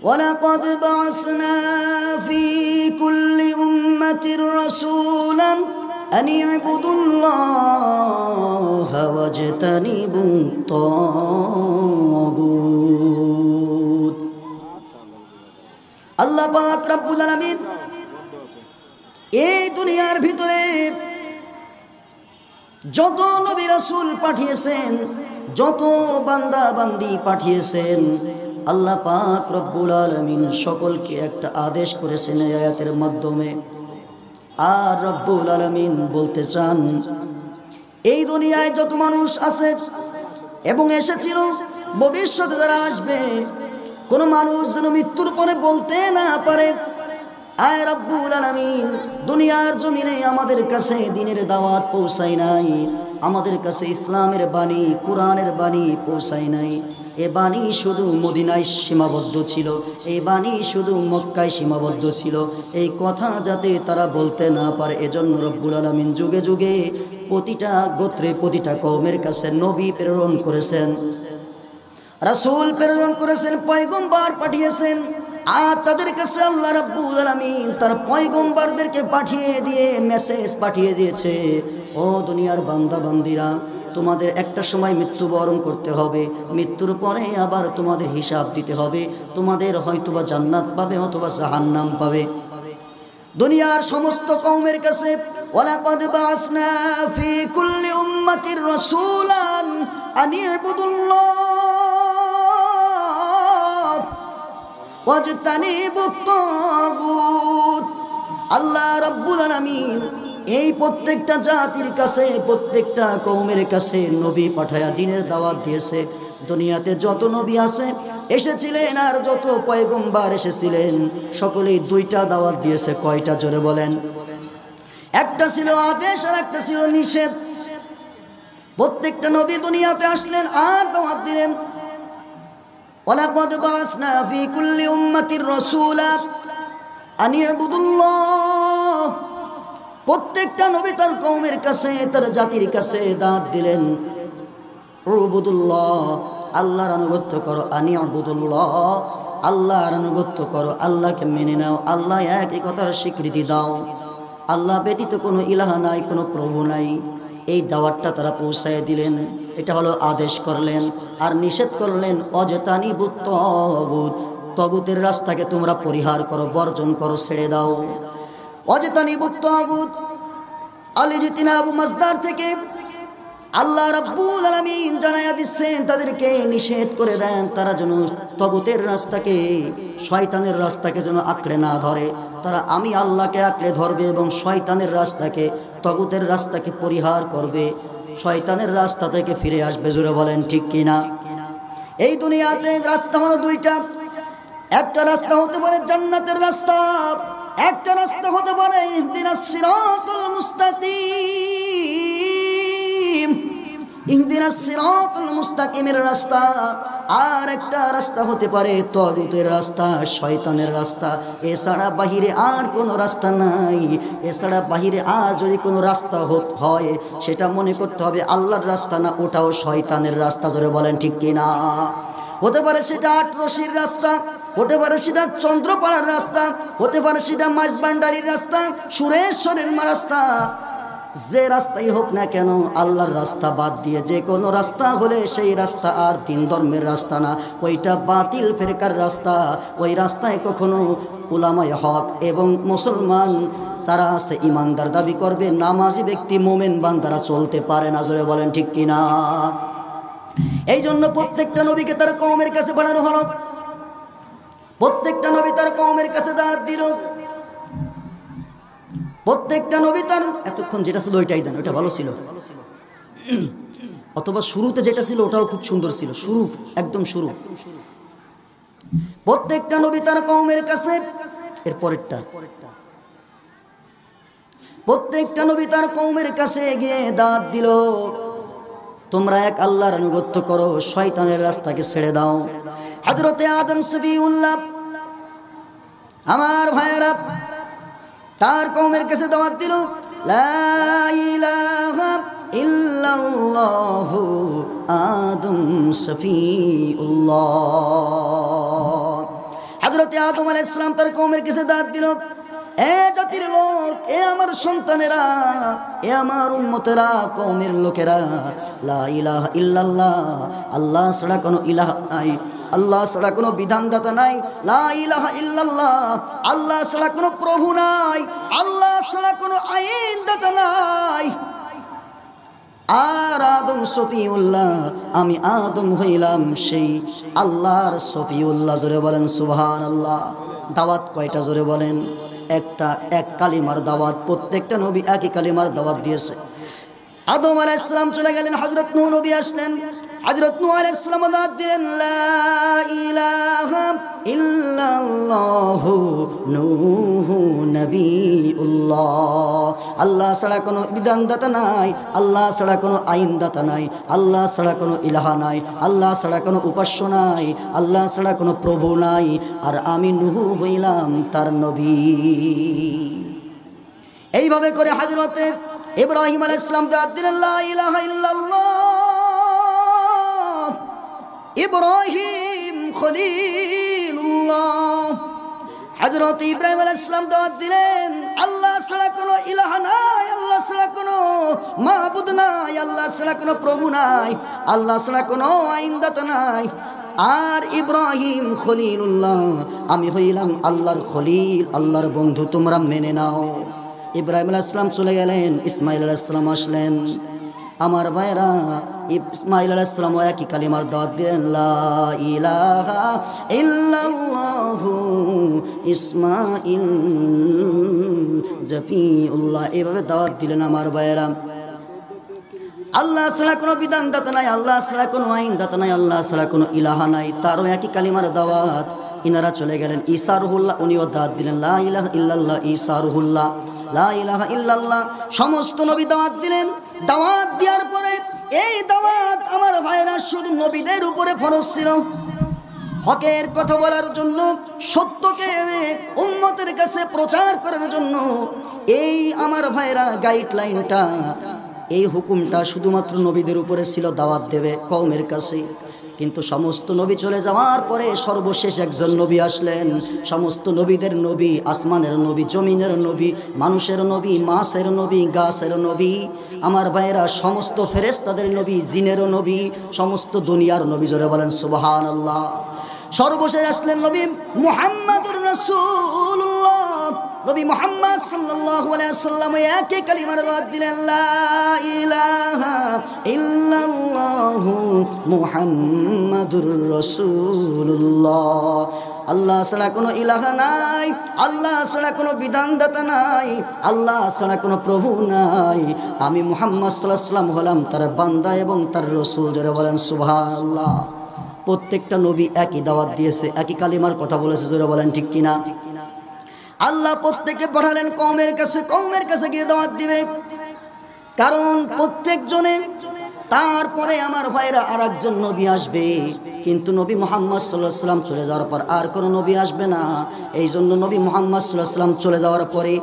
ওয়ালাকাদ বা'আসনা ফি কুল্লি উম্মাতির রাসূলান আন ই'বুদুল্লাহা ওয়াজতানিবুত তাগুত। আল্লাহ পাক রব্বুল আলামিন এই দুনিয়ার ভিতরে যত নবী রাসূল পাঠিয়েছেন, যত বান্দা বান্দি পাঠিয়েছেন, আল্লাহ পাক রব্বুল আলামিন সকলকে একটা আদেশ করেছেন এই আয়াতের মাধ্যমে। আর রব্বুল আলামিন বলতে চান, এই দুনিয়ায় যত মানুষ আছে এবং এসেছিল, ভবিষ্যতে যারা আসবে, কোন মানুষ যেন মৃত্যুর পরে বলতে না পারে, আয় রব্বুল আলামিন দুনিয়ার জমিনে আমাদের কাছে দ্বীনের দাওয়াত পৌঁছায় নাই, আমাদের কাছে ইসলামের বাণী, কোরআনের বাণী পৌঁছায় নাই। এ বাণী শুধু মদিনায় সীমাবদ্ধ ছিল, এই বাণী শুধু মক্কায় সীমাবদ্ধ ছিল। এই কথা যাতে তারা বলতে না পারে, এজন্য রব্বুল আলামিন যুগে যুগে প্রতিটা গোত্রে, প্রতিটা কওমের কাছে নবী প্রেরণ করেছেন, রাসূল প্রেরণ করেছেন, পয়গম্বর পাঠিয়েছেন। আর তাদের কাছে আল্লাহ রাব্বুল আলামিন তার পয়গম্বরদেরকে পাঠিয়ে দিয়ে মেসেজ পাঠিয়ে দিয়েছে, ও দুনিয়ার বান্দা বান্দিরা, তোমাদের একটা সময় মৃত্যুবরণ করতে হবে, মৃত্যুর পরে আবার তোমাদের হিসাব দিতে হবে, তোমাদের হয়তোবা জান্নাত পাবে অথবা জাহান্নাম পাবে। দুনিয়ার সমস্ত কওমের কাছে ওয়ালাকাদ বা'আসনা ফি কুল্লি উম্মাতির রাসূলান আন ই'বুদুল্লাহ ওয়াজতানিবুত তাগুত। আল্লাহ রাব্বুল আলামিন এই প্রত্যেকটা জাতির কাছে, প্রত্যেকটা কওমের কাছে নবী পাঠায়া দ্বীনের দাওয়াত দিয়েছে। দুনিয়াতে যত নবী আছে এসেছিলেন আর যত পয়গম্বর এসেছিলেন, সকলেই দুইটা দাওয়াত দিয়েছে। কয়টা জোরে বলেন? একটা ছিল আদেশ আর একটা ছিল নিষেধ। প্রত্যেকটা নবী দুনিয়াতে আসলেন আর দাওয়াত দিলেন, ওয়ালাকাদ বা'আসনা ফি কুল্লি উম্মাতির রাসূলা আন ই'বুদুল্লাহ। প্রত্যেকটা নবী তার কওমের কাছে, তার জাতির কাছে দাওয়াত দিলেন, উবুদুল্লাহ, আল্লাহর আনুগত্য করো, আনি আবুদুল্লাহ, আল্লাহর আনুগত্য করো, আল্লাহকে মেনে নাও, আল্লাহ এক, এই কথার স্বীকৃতি দাও, আল্লাহ ব্যতীত কোনো ইলাহ নাই, কোনো প্রভু নাই। এই দাওয়াতটা তারা পৌঁছায় দিলেন। এটা হলো আদেশ করলেন। আর নিষেধ করলেন, অজতানিবুত তাগুত, তাগুতের রাস্তাকে তোমরা পরিহার করো, বর্জন করো, ছেড়ে দাও। অজতানিবুত তাগুত আলিজিতিনাবু মাসদার থেকে আল্লাহ রাব্বুল আলামিন জানায়া দিচ্ছেন, তাদেরকে নিষেধ করে দেন তারা যেন তাগুতের রাস্তাকে, শয়তানের রাস্তাকে যেন আঁকড়ে না ধরে। তারা আমি আল্লাহকে আঁকড়ে ধরবে এবং শয়তানের রাস্তাকে, তাগুতের রাস্তাকে পরিহার করবে, শয়তানের রাস্তা থেকে ফিরে আসবে। জোরে বলেন ঠিক কিনা? এই দুনিয়াতে রাস্তা হলো দুইটা। একটা রাস্তা হতে পারে জান্নাতের রাস্তা, একটা রাস্তা হতে পারে ইহদিনাস সিরাতাল মুস্তাকিম, ইহদিনাস সিরাতাল মুস্তাকিমের রাস্তা। আর একটা রাস্তা হতে পারে তাগুতের রাস্তা, শয়তানের রাস্তা। এছাড়া বাহিরে আর কোনো রাস্তা নাই। এছাড়া বাহিরে আর যদি কোনো রাস্তা হয়, সেটা মনে করতে হবে আল্লাহর রাস্তা না, ওটাও শয়তানের রাস্তা। ধরে বলেন ঠিক কিনা? হতে পারে সেটা আটরশির রাস্তা, হতে পারে সেটা চন্দ্রপাড়ার রাস্তা, হতে পারে সেটা মাঝবান্ডারির রাস্তা, সুরেশ্বরের রাস্তা। যে রাস্তাই হোক না কেন, আল্লাহর রাস্তা বাদ দিয়ে যে কোনো রাস্তা হলে সেই রাস্তা আর তিন ধর্মের রাস্তা না, ওইটা বাতিল ফেরকার রাস্তা। ওই রাস্তায় কখনো উলামায়ে হক এবং মুসলমান তারা আছে ইমানদার দাবি করবে, নামাজি ব্যক্তি মোমেন বান্দারা চলতে পারে না। জোরে বলেন ঠিক কিনা? এই জন্য প্রত্যেকটা নবীকে তার কওমের কাছে পাঠানো হলো, প্রত্যেকটা নবী তার কওমের কাছে দাওয়াত দিল, প্রত্যেকটা নবী তার, এতক্ষণ যেটা ছিল ওইটাই দেন, ওইটা ভালো ছিল, অথবা শুরুতে যেটা ছিল ওটাও খুব সুন্দর ছিল, শুরু একদম শুরু। প্রত্যেকটা নবী তার কওমের কাছে, এর পরেরটা, প্রত্যেকটা নবী তার কওমের কাছে গিয়ে দাওয়াত দিল, তোমরা এক আল্লাহর আনুগত্য করো, শয়তানের রাস্তাকে ছেড়ে দাও। হযরতে আদম সফিউল্লাহ আমার ভাইয়েরা তার কওমের কাছে দাওয়াত দিল, লা ইলাহা ইল্লাল্লাহু আদম সফিউল্লাহ। হযরত আদম আলাইহিস সালাম তার কওমের কাছে দাঁত দিল, এ জাতির লোক, এ আমার সন্তানেরা, এ আমার উম্মতেরা, কওমের লোকেরা, লা ইলাহা ইল্লাল্লাহ, আল্লাহ ছাড়া কোনো ইলাহ নাই, আল্লাহ ছাড়া কোনো বিধানদাতা নাই, লা ইলাহা ইল্লাল্লাহ, আল্লাহ ছাড়া কোনো প্রভু নাই, আল্লাহ ছাড়া কোনো আইনদাতা নাই। আর আদম সফিউল্লাহ, আমি আদম হইলাম সেই আল্লাহর সফিউল্লাহ। জোরে বলেন সুবহানাল্লাহ। দাওয়াত কয়টা জোরে বলেন? একটা, এক কালিমার দাওয়াত। প্রত্যেকটা নবী একই কালিমার দাওয়াত দিয়েছে। আদম আলাইহিস সালাম চলে গেলেন, হযরত নূহ নবী আসলেন, হযরত নূহ আলাইহিস সালাম দাওয়াত দিলেন, লা ইলাহা ইল্লাল্লাহু নূহু নবিউল্লাহ, আল্লাহ ছাড়া কোনো বিধানদাতা নাই, আল্লাহ ছাড়া কোনো আইনদাতা নাই, আল্লাহ ছাড়া কোনো ইলাহা নাই, আল্লাহ ছাড়া কোনো উপাস্য নাই, আল্লাহ ছাড়া কোনো প্রভু নাই, আর আমি নূহ হইলাম তার নবী। এইভাবে করে হযরতে ইব্রাহিম আলাইহিস সালাম দাওয়াত দিলেন, লা ইলাহা ইল্লাল্লাহ, ইব্রাহিম খলিলুল্লাহ। হযরত ইব্রাহিম আলাইহিস সালাম দাওয়াত দিলেন, আল্লাহ ছাড়া কোনো ইলাহা নাই, আল্লাহ ছাড়া কোনো মাবুদ নাই, আল্লাহ ছাড়া কোনো প্রভু নাই, আল্লাহ ছাড়া কোনো আইনদাতা নাই, আর ইব্রাহিম খলিলুল্লাহ, আমি হইলাম আল্লাহর খলিল, আল্লাহর বন্ধু, তোমরা মেনে নাও। ইব্রাহিম আলাইহিস সালাম চলে গেলেন, ইসমাঈল আলাইহিস সালাম আসলেন। আমার ভাইরা, ইসমাঈল আলাইহিস সালাম একই কালিমার দাওয়াত দিলেন, লা ইলাহা ইল্লাল্লাহু ইসমাঈল জাফিউল্লাহ। এভাবে দাওয়াত দিলেন আমার ভাইরা। আল্লাহ ছাড়া কোনো বিধানদাতা নাই, আল্লাহ ছাড়া কোনো আইনদাতা নাই, আল্লাহ ছাড়া কোনো ইলাহা নাই, তারও একই কালিমার দাওয়াত। ইনারা চলে গেলেন, ঈসা রুহুল্লাহ, উনিও দাওয়াত দিলেন, লা ইলাহা ইল্লাল্লাহ ঈসা রুহুল্লাহ, লা ইলাহা ইল্লাল্লাহ। সমস্ত নবী দাওয়াত দিলেন। দাওয়াত দেওয়ার পরে এই দাওয়াত আমার ভাইরা শুধু নবীদের উপরে ফরজ ছিল, হকের কথা বলার জন্য, সত্যকে উম্মতের কাছে প্রচার করার জন্য এই আমার ভাইরা গাইডলাইনটা, এই হুকুমটা শুধুমাত্র নবীদের উপরে ছিল, দাওয়াত দেবে কওমের কাছে। কিন্তু সমস্ত নবী চলে যাওয়ার পরে সর্বশেষ একজন নবী আসলেন। সমস্ত নবীদের নবী, আসমানের নবী, জমিনের নবী, মানুষের নবী, মাছের নবী, গাছের নবী, আমার ভাইয়েরা সমস্ত ফেরেশতাদের নবী, জিনেরও নবী, সমস্ত দুনিয়ার নবী। জোরে বলেন সুবহানাল্লাহ। সর্বশেষ আসলেন নবী মুহাম্মদুর রাসূলুল্লাহ, নবী মুহাম্মদ সাল্লাল্লাহু আলাইহি ওয়াসাল্লাম একই কালিমার দাওয়াত দিলেন, লা ইলাহা ইল্লাল্লাহু মুহাম্মাদুর রাসূলুল্লাহ। আল্লাহ ছাড়া কোনো ইলাহা নাই, আল্লাহ ছাড়া কোনো বিধানদাতা নাই, আল্লাহ ছাড়া কোনো প্রভু নাই, আমি মুহাম্মদ সাল্লাল্লাহু আলাইহি ওয়াসাল্লাম হলাম তার বান্দা এবং তার রাসূল। জোরে বলেন সুবহানাল্লাহ। প্রত্যেকটা নবী একই দাওয়াত দিয়েছে, একই কালিমার কথা বলেছে। জোরে বলেন ঠিক কিনা? আল্লাহ প্রত্যেকে পাঠালেন কওমের কাছে, কওমের কাছে গিয়ে দাওয়াত দিবে, কারণ প্রত্যেকজনে তারপরে আমার ভাইরা আর একজন নবী আসবে, কিন্তু নবী মুহাম্মদ সাল্লাল্লাহু আলাইহি ওয়াসাল্লাম চলে যাওয়ার পর আর কোনো নবী আসবে না। এই জন্য নবী মুহাম্মদ সাল্লাল্লাহু আলাইহি ওয়াসাল্লাম চলে যাওয়ার পরে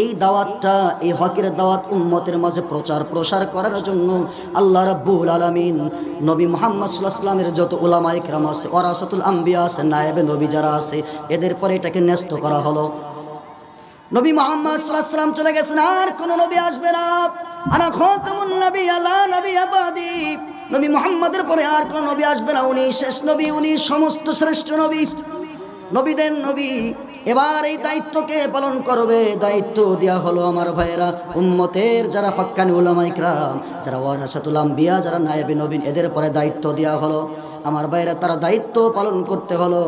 এই দাওয়াতটা, এই হকের দাওয়াত উম্মতের মাঝে প্রচার প্রসার করার জন্য আল্লাহ রাব্বুল আলামিন নবী মুহাম্মদ সাল্লাল্লাহু আলাইহি ওয়াসাল্লামের যত উলামায়ে কেরাম আছে, ওয়ারাসাতুল আম্বিয়া আছে, নায়েবে নবী যারা আছে, এদের পরে এটাকে ন্যস্ত করা হলো। নবী মুহাম্মদ সাল্লাল্লাহু আলাইহি ওয়াসাল্লাম চলে গেছেন, আর কোন নবী আসবে না। আনা খাতামুন নবী আলা নবী আবাদি, নবী মুহাম্মদের পরে আর কোন নবী আসবে না, উনি শেষ নবী, উনি সমস্ত শ্রেষ্ঠ নবী, নবীদের নবী। এবার এই দায়িত্বকে পালন করবে, দায়িত্ব দেওয়া হলো আমার ভাইয়েরা উম্মতের যারা হক্কানি উলামায়ে কেরাম, যারা ওয়ারাসাতুল আম্বিয়া, যারা নায়েবে নবী, এদের পরে দায়িত্ব দেওয়া হলো। আমার ভাইয়েরা তারা দায়িত্ব পালন করতে হলো।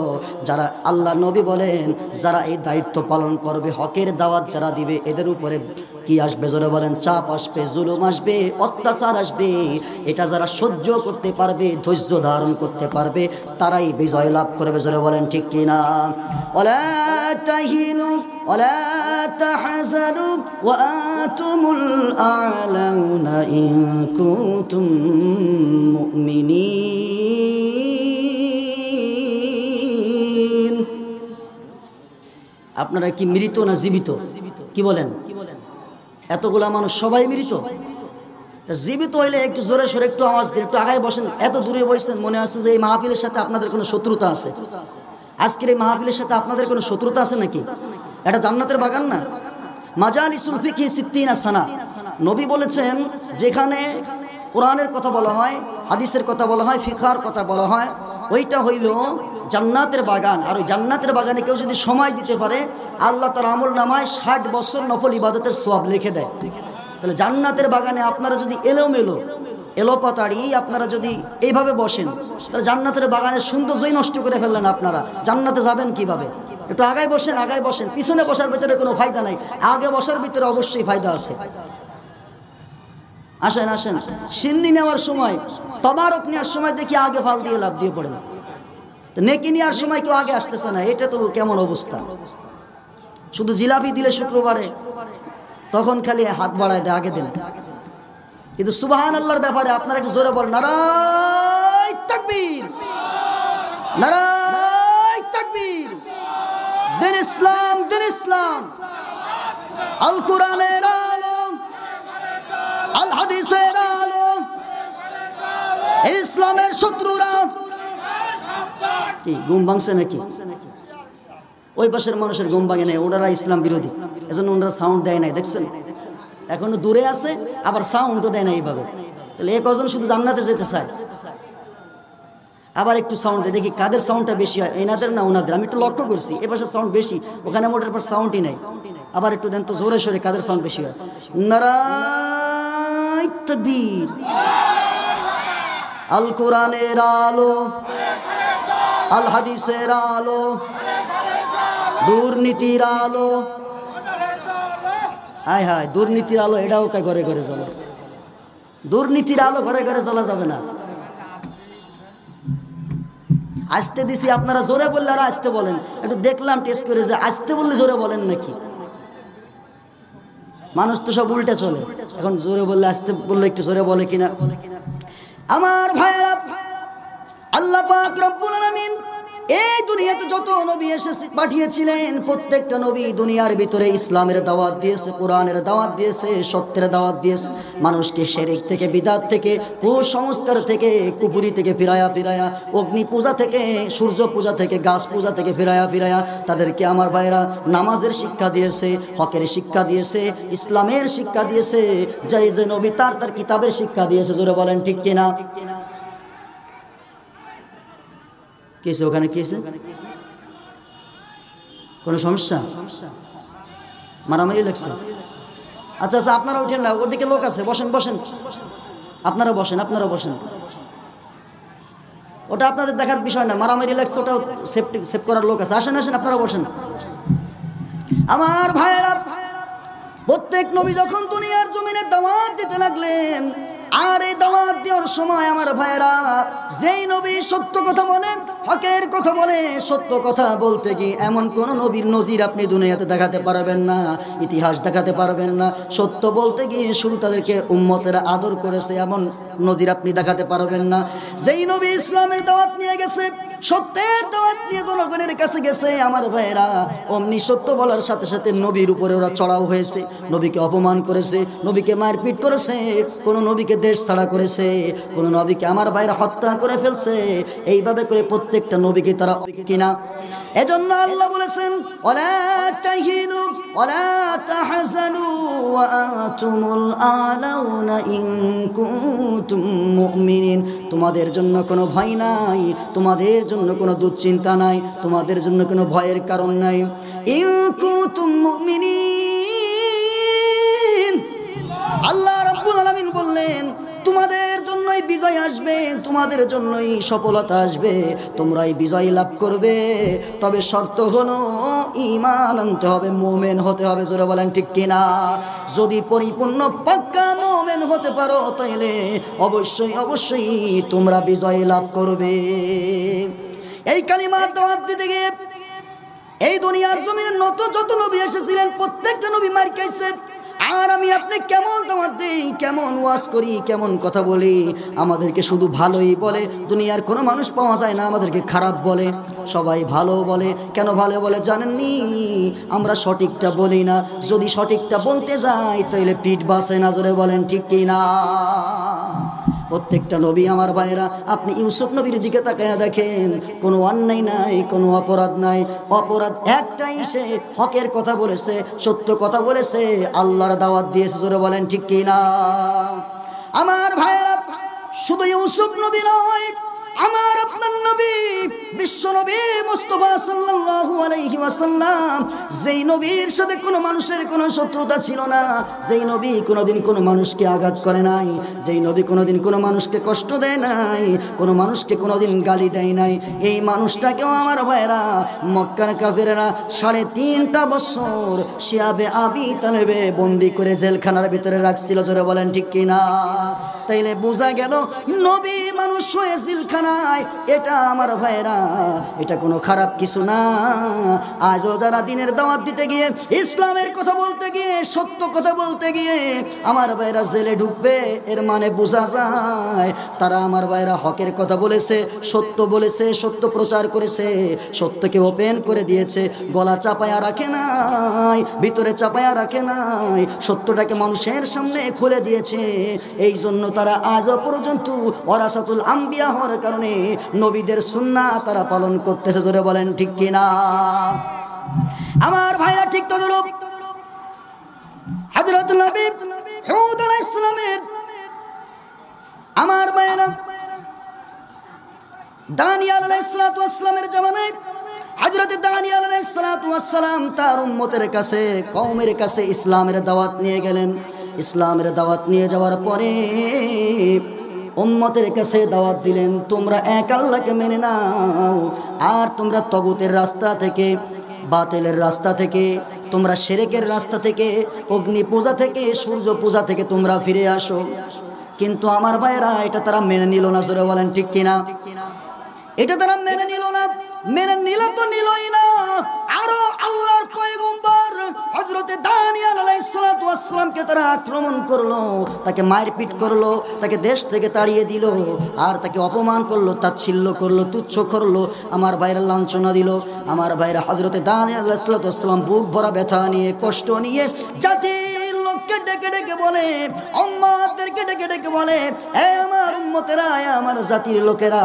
যারা আল্লাহ নবী বলেন, যারা এই দায়িত্ব পালন করবে, হকের দাওয়াত যারা দিবে, এদের উপরে কি আসবে? জোরে বলেন চাপ আসবে, জুলুম আসবে, অত্যাচার আসবে। এটা যারা সহ্য করতে পারবে, ধৈর্য ধারণ করতে পারবে, তারাই বিজয় লাভ করবে। জোরে বলেন ঠিক কিনা? ওয়ালা তাহিনু ওয়ালা তাহজানু ওয়া আনতুমুল আ'লাউনা ইন কুনতুম মুমিনিন। আপনারা কি মৃত না জীবিত? কি বলেন? এতগুলা মানুষ সবাই মৃত। জীবিত হইলে একটু জোরে সরে একটু আওয়াজ দিন, একটু আগায় বসেন। এত দূরে বসেন, মনে আছে যে এই মাহফিলের সাথে আপনাদের কোনো শত্রুতা আছে। আজকের এই মাহফিলের সাথে আপনাদের কোনো শত্রুতা আছে নাকি? এটা জান্নাতের বাগান না? মাজালিসুল ফিকহি সিত্তিনা সানা, নবী বলেছেন যেখানে কোরআনের কথা বলা হয়, হাদিসের কথা বলা হয়, ফিকহার কথা বলা হয়, ওইটা হইল জান্নাতের বাগান। আর ওই জান্নাতের বাগানে কেউ যদি সময় দিতে পারে, আল্লাহ তার আমল নামায় 60 বছর নফল ইবাদতের সওয়াব লিখে দেয়। তাহলে জান্নাতের বাগানে আপনারা যদি এলোপাতাড়ি আপনারা যদি এইভাবে বসেন, তাহলে জান্নাতের বাগানের সৌন্দর্যই নষ্ট করে ফেললেন আপনারা। জান্নাতে যাবেন কিভাবে? একটু আগায় বসেন, পিছনে বসার ভিতরে কোনো ফায়দা নাই, আগে বসার ভিতরে অবশ্যই ফায়দা আছে। আসেন সিন্নি নেওয়ার সময়, তবারক নেওয়ার সময় দেখি আগে ফাল দিয়ে লাভ দিয়ে পড়েন, নেকি নেওয়ার সময় কেউ আগে আসতেছে না। এটা তো কেমন অবস্থা? শুধু জিলাপি দিলে শুক্রবারে, তখন খালি হাত বাড়ায় দেয় আগে দিন। কিন্তু সুবহানাল্লাহর ব্যাপারে আপনারা একটু জোরে বলেন, নারায়ে তাকবীর, নারায়ে তাকবীর। দিন ইসলাম, আল কোরআনের আলো, আল হাদিসের আলো, ইসলামের শত্রুরা কি ঘুম ভাঙছে নাকি? ওই পাশের মানুষের ঘুম ভাঙে নাই, ওনারা ইসলাম বিরোধী, এজন্য ওনারা সাউন্ড দেয় নাই। দেখছেন, এখনো দূরে আছে, আবার সাউন্ডও দেয় না এইভাবে। তাহলে কজন শুধু জান্নাতে যেতে চায়, আবার একটু সাউন্ড দেয়। দেখি কাদের সাউন্ডটা বেশি হয়, এনাদের না ওনাদের। আমি একটু লক্ষ্য করছি, এ পাশে সাউন্ড বেশি, ওখানে মোটের পর সাউন্ডই নাই। আবার একটু দেন তো জোরে সোরে, কাদের সাউন্ড বেশি হয়? নারায়ে তাকবীর। আল কোরআনের আলো, আল হাদিসের আলো, দুর্নীতির আলো, হায় হায় দুর্নীতির আলো, এটাও ঘরে ঘরে জ্বলে। দুর্নীতির আলো ঘরে ঘরে জ্বলা যাবে না। আসতে দিছি, আপনারা জোরে বললে আর আসতে বলেন। একটু দেখলাম টেস্ট করে যে আসতে বললে জোরে বলেন নাকি। মানুষ তো সব উল্টে চলে, এখন জোরে বললে আসতে বললে একটু জোরে বলে কিনা। আমার ভাইরা, আল্লাহ পাক রব্বুল আলামিন এই দুনিয়াতে যত নবী এসে পাঠিয়েছিলেন, প্রত্যেকটা নবী দুনিয়ার ভিতরে ইসলামের দাওয়াত দিয়েছে, কোরআনের দাওয়াত দিয়েছে, সত্যের দাওয়াত দিয়েছে। মানুষকে শিরক থেকে, বিদআত থেকে, কুসংস্কার থেকে, কুফরি থেকে ফিরায়া অগ্নি পূজা থেকে, সূর্য পূজা থেকে, গাছ পূজা থেকে ফিরায়া তাদেরকে আমার ভাইরা নামাজের শিক্ষা দিয়েছে, হকের শিক্ষা দিয়েছে, ইসলামের শিক্ষা দিয়েছে। যে নবী তার কিতাবের শিক্ষা দিয়েছে। জোরে বলেন ঠিক কিনা? কেসে ওখানে কেসে কোনো সমস্যা? মারামারি লাগছে? আচ্ছা, আপনারা উঠেন না, ওদিকে লোক আছে, বসেন। আপনারা বসেন। ওটা আপনাদের দেখার বিষয় না, মারামারি লাগছে, ওটা সেভ করার লোক আছে। আসেন, আপনারা বসেন। আমার ভাইয়েরা, প্রত্যেক নবী যখন দুনিয়ার জমিনে দাওয়াত দিতে লাগলেন, আর এই দাওয়াত দেওয়ার সময় আমার ভাইয়েরা, যেই নবী সত্য কথা বলেন, হকের কথা বলে, সত্য কথা বলতে গিয়ে এমন কোন নবীর নজির আপনি দুনিয়াতে দেখাতে পারবেন না, ইতিহাস দেখাতে পারবেন না। সত্য বলতে গিয়ে শুধু তাদেরকে উম্মতেরা আদর করেছে, এমন নজির আপনি দেখাতে পারবেন না। যেই নবী ইসলামের দাওয়াত নিয়ে গেছে, সত্যের দাওয়াত নিয়ে জনগণের কাছে গেছে, আমার ভাইয়েরা, অমনি সত্য বলার সাথে সাথে নবীর উপরে ওরা চড়াও হয়েছে, নবীকে অপমান করেছে, নবীকে মারপিট করেছে, কোন নবীকে দেশ ছাড়া করেছে, কোন নবীকে আমার ভাইরা হত্যা করে ফেলছে। এইভাবে করে প্রত্যেকটা নবীকে তারা কিনা। এজন্য আল্লাহ বলেছেন, ওয়ালা তাহিনু ওয়ালা তাহজানু ওয়া আনতুমুল আ'লাউনা ইন কুনতুম মুমিনিন। তোমাদের জন্য কোনো ভয় নাই, তোমাদের জন্য কোনো দুশ্চিন্তা নাই, তোমাদের জন্য কোনো ভয়ের কারণ নাই। ইন কুনতুম মুমিনিন, আল্লাহ রাব্বুল আলামিন বললেন, তোমাদের জন্যই বিজয় আসবে, তোমাদের জন্যই সফলতা আসবে, তোমরাই বিজয় লাভ করবে। তবে শর্ত হলো ঈমান আনতে হবে, মুমিন হতে হবে। জোরে বলেন ঠিক কিনা? যদি পরিপূর্ণ পাক্কা মুমিন হতে পারো, তাহলে অবশ্যই তোমরা বিজয় লাভ করবে। এই কালিমার দাওয়াত দিতে গিয়ে এই দুনিয়ার জমিনে যত নবী এসেছিলেন, প্রত্যেকটা নবী মার খাইছে। আর আমি আপনি কেমন দাওয়াত দেই, কেমন ওয়াজ করি, কেমন কথা বলি, আমাদেরকে শুধু ভালোই বলে। দুনিয়ার কোনো মানুষ পাওয়া যায় না আমাদেরকে খারাপ বলে, সবাই ভালো বলে। কেন ভালো বলে জানেননি? আমরা সঠিকটা বলি না। যদি সঠিকটা বলতে যাই তাহলে পিঠ বাসে না। জোরে বলেন ঠিক কি না? প্রত্যেকটা নবী আমার ভাইরা, আপনি ইউসুফ নবীর দিকে তাকায়া দেখেন, কোনো অন্যায় নাই, কোনো অপরাধ নাই। অপরাধ একটাই, সে হকের কথা বলেছে, সত্য কথা বলেছে, আল্লাহর দাওয়াত দিয়েছে। জোরে বলেন ঠিক কি না? আমার ভাইরা, শুধু ইউসুফ নবী নয়, আমার আপনার নবী বিশ্ব নবী মুস্তাফা সাল্লাল্লাহু আলাইহি ওয়াসাল্লাম, যেই নবীর সাথে কোনো মানুষের কোনো শত্রুতা ছিল না, যেই নবী কোনোদিন কোনো মানুষকে আঘাত করে নাই, যেই নবী কোনোদিন কোনো মানুষকে কষ্ট দেয় নাই, কোনো মানুষকে কোনোদিন গালি দেয় নাই, এই মানুষটাকেও আমার ভাইরা মক্কার কাফেরেরা 3.5 বছর শিয়াবে আবি তালেবে বন্দি করে জেলখানার ভিতরে রাখছিল। জোরে বলেন ঠিক কিনা? তাইলে বোঝা গেল নবী মানুষ হয়ে জেলখানায়, এটা আমার ভাইরা, এটা কোনো খারাপ কিছু না। আজও যারা দিনের দাওয়াত দিতে গিয়ে, ইসলামের কথা বলতে গিয়ে, সত্য কথা বলতে গিয়ে আমার ভাইরা জেলে ঢুকবে, এর মানে বোঝা যায় তারা আমার ভাইরা হকের কথা বলেছে, সত্য বলেছে, সত্য প্রচার করেছে, সত্যকে ওপেন করে দিয়েছে, গলা চাপায়া রাখে নাই, ভিতরে চাপায়া রাখে নাই, সত্যটাকে মানুষের সামনে খুলে দিয়েছে। এই জন্য তারা আজও পর্যন্ত ওয়ারাসাতুল আম্বিয়া হওয়ার কারণে নবীদের সুন্নাহ তারা পালন করতেছে। জোরে বলেন ঠিক কিনা? আমার ভাইরা, ঠিক তো ধরো হযরত নবী হুদ আলাইহিস সালামের আমার ভাইরা দানিয়াল আলাইহিস সালাতু ওয়াস সালামের জামানায় হযরত দানিয়াল আলাইহিস সালাতু ওয়াস সালাম তার উম্মতের কাছে, কওমের কাছে ইসলামের দাওয়াত নিয়ে গেলেন। ইসলামের দাওয়াত নিয়ে যাওয়ার পরে উম্মতের কাছে দাওয়াত দিলেন, তোমরা এক আল্লাহকে মেনে নাও, আর তোমরা তগুতের রাস্তা থেকে, বাতিলের রাস্তা থেকে, তোমরা শিরকের রাস্তা থেকে, অগ্নি পূজা থেকে, সূর্য পূজা থেকে তোমরা ফিরে আসো। কিন্তু আমার ভাইরা এটা তারা মেনে নিল না। জোরে বলেন ঠিক কিনা? এটা তারা মেনে নিল না। মেনে নিলে তো নিলই না, আরো আল্লাহর পয়গম্বর হযরত দানিয়াল আলাইহিস সালাতু ওয়াস সালামকে তারা আক্রমণ করলো, তাকে মারপিট করলো, তাকে দেশ থেকে তাড়িয়ে দিল, আর তাকে অপমান করলো, তাচ্ছিল্য করলো, তুচ্ছ করলো, আমার ভাইরা লাঞ্ছনা দিল। আমার ভাইরা হযরত দানিয়াল আলাইহিস সালাতু ওয়াস সালাম বুক ভরা ব্যথা নিয়ে, কষ্ট নিয়ে জাতির লোককে ডেকে ডেকে বলে, উম্মতদেরকে ডেকে ডেকে বলে, এ আমার উম্মতেরা, এ আমার জাতির লোকেরা,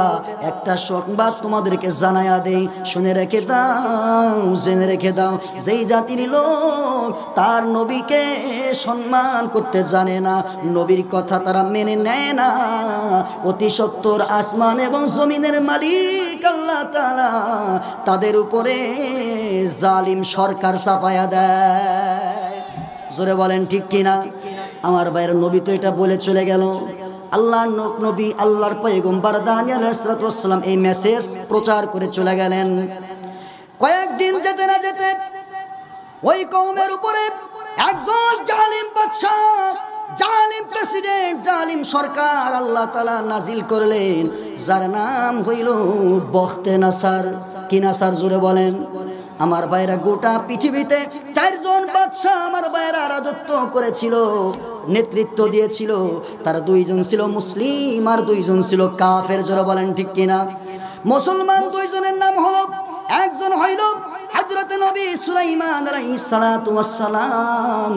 একটা সংবাদ তোমাদেরকে জানায়া দেই, শুনে রেখে দাও, জেনে রেখে দাও, যেই জাতির লোক তার নবীকে সম্মান করতে জানে না, নবীর কথা তারা মেনে নেয় না, অতি সত্বর আসমান এবং জমিনের মালিক আল্লাহ তাআলা তাদের উপরে জালিম সরকার চাপায়া দেয়। জোরে বলেন ঠিক কিনা? আমার ভাইয়ের নবী তো এটা বলে চলে গেল। আল্লাহর নবী, আল্লাহর পয়গম্বর দানিয়াল আলাইহিস সালাতু ওয়াস সালাম এই মেসেজ প্রচার করে চলে গেলেন। কয়েকদিন যেতে না যেতে ওই কওমের উপরে একজন জালিম বাদশা, জালিম প্রেসিডেন্ট, জালিম সরকার আল্লাহ তাআলা নাজিল করলেন, যার নাম হইল বখতে নাসার। কি নাসার? জোরে বলেন। আমার ভাইরা, গোটা পৃথিবীতে 4 জন বাদশা আমার ভাইরা রাজত্ব করেছিল, নেতৃত্ব দিয়েছিল। তার 2 জন ছিল মুসলিম আর 2 জন ছিল কাফের। জোরে বলেন ঠিক কিনা? মুসলমান 2 জনের নাম হলো, একজন হইল হযরত নবী সুলাইমান আলাইহিস সালাতু ওয়াস সালাম,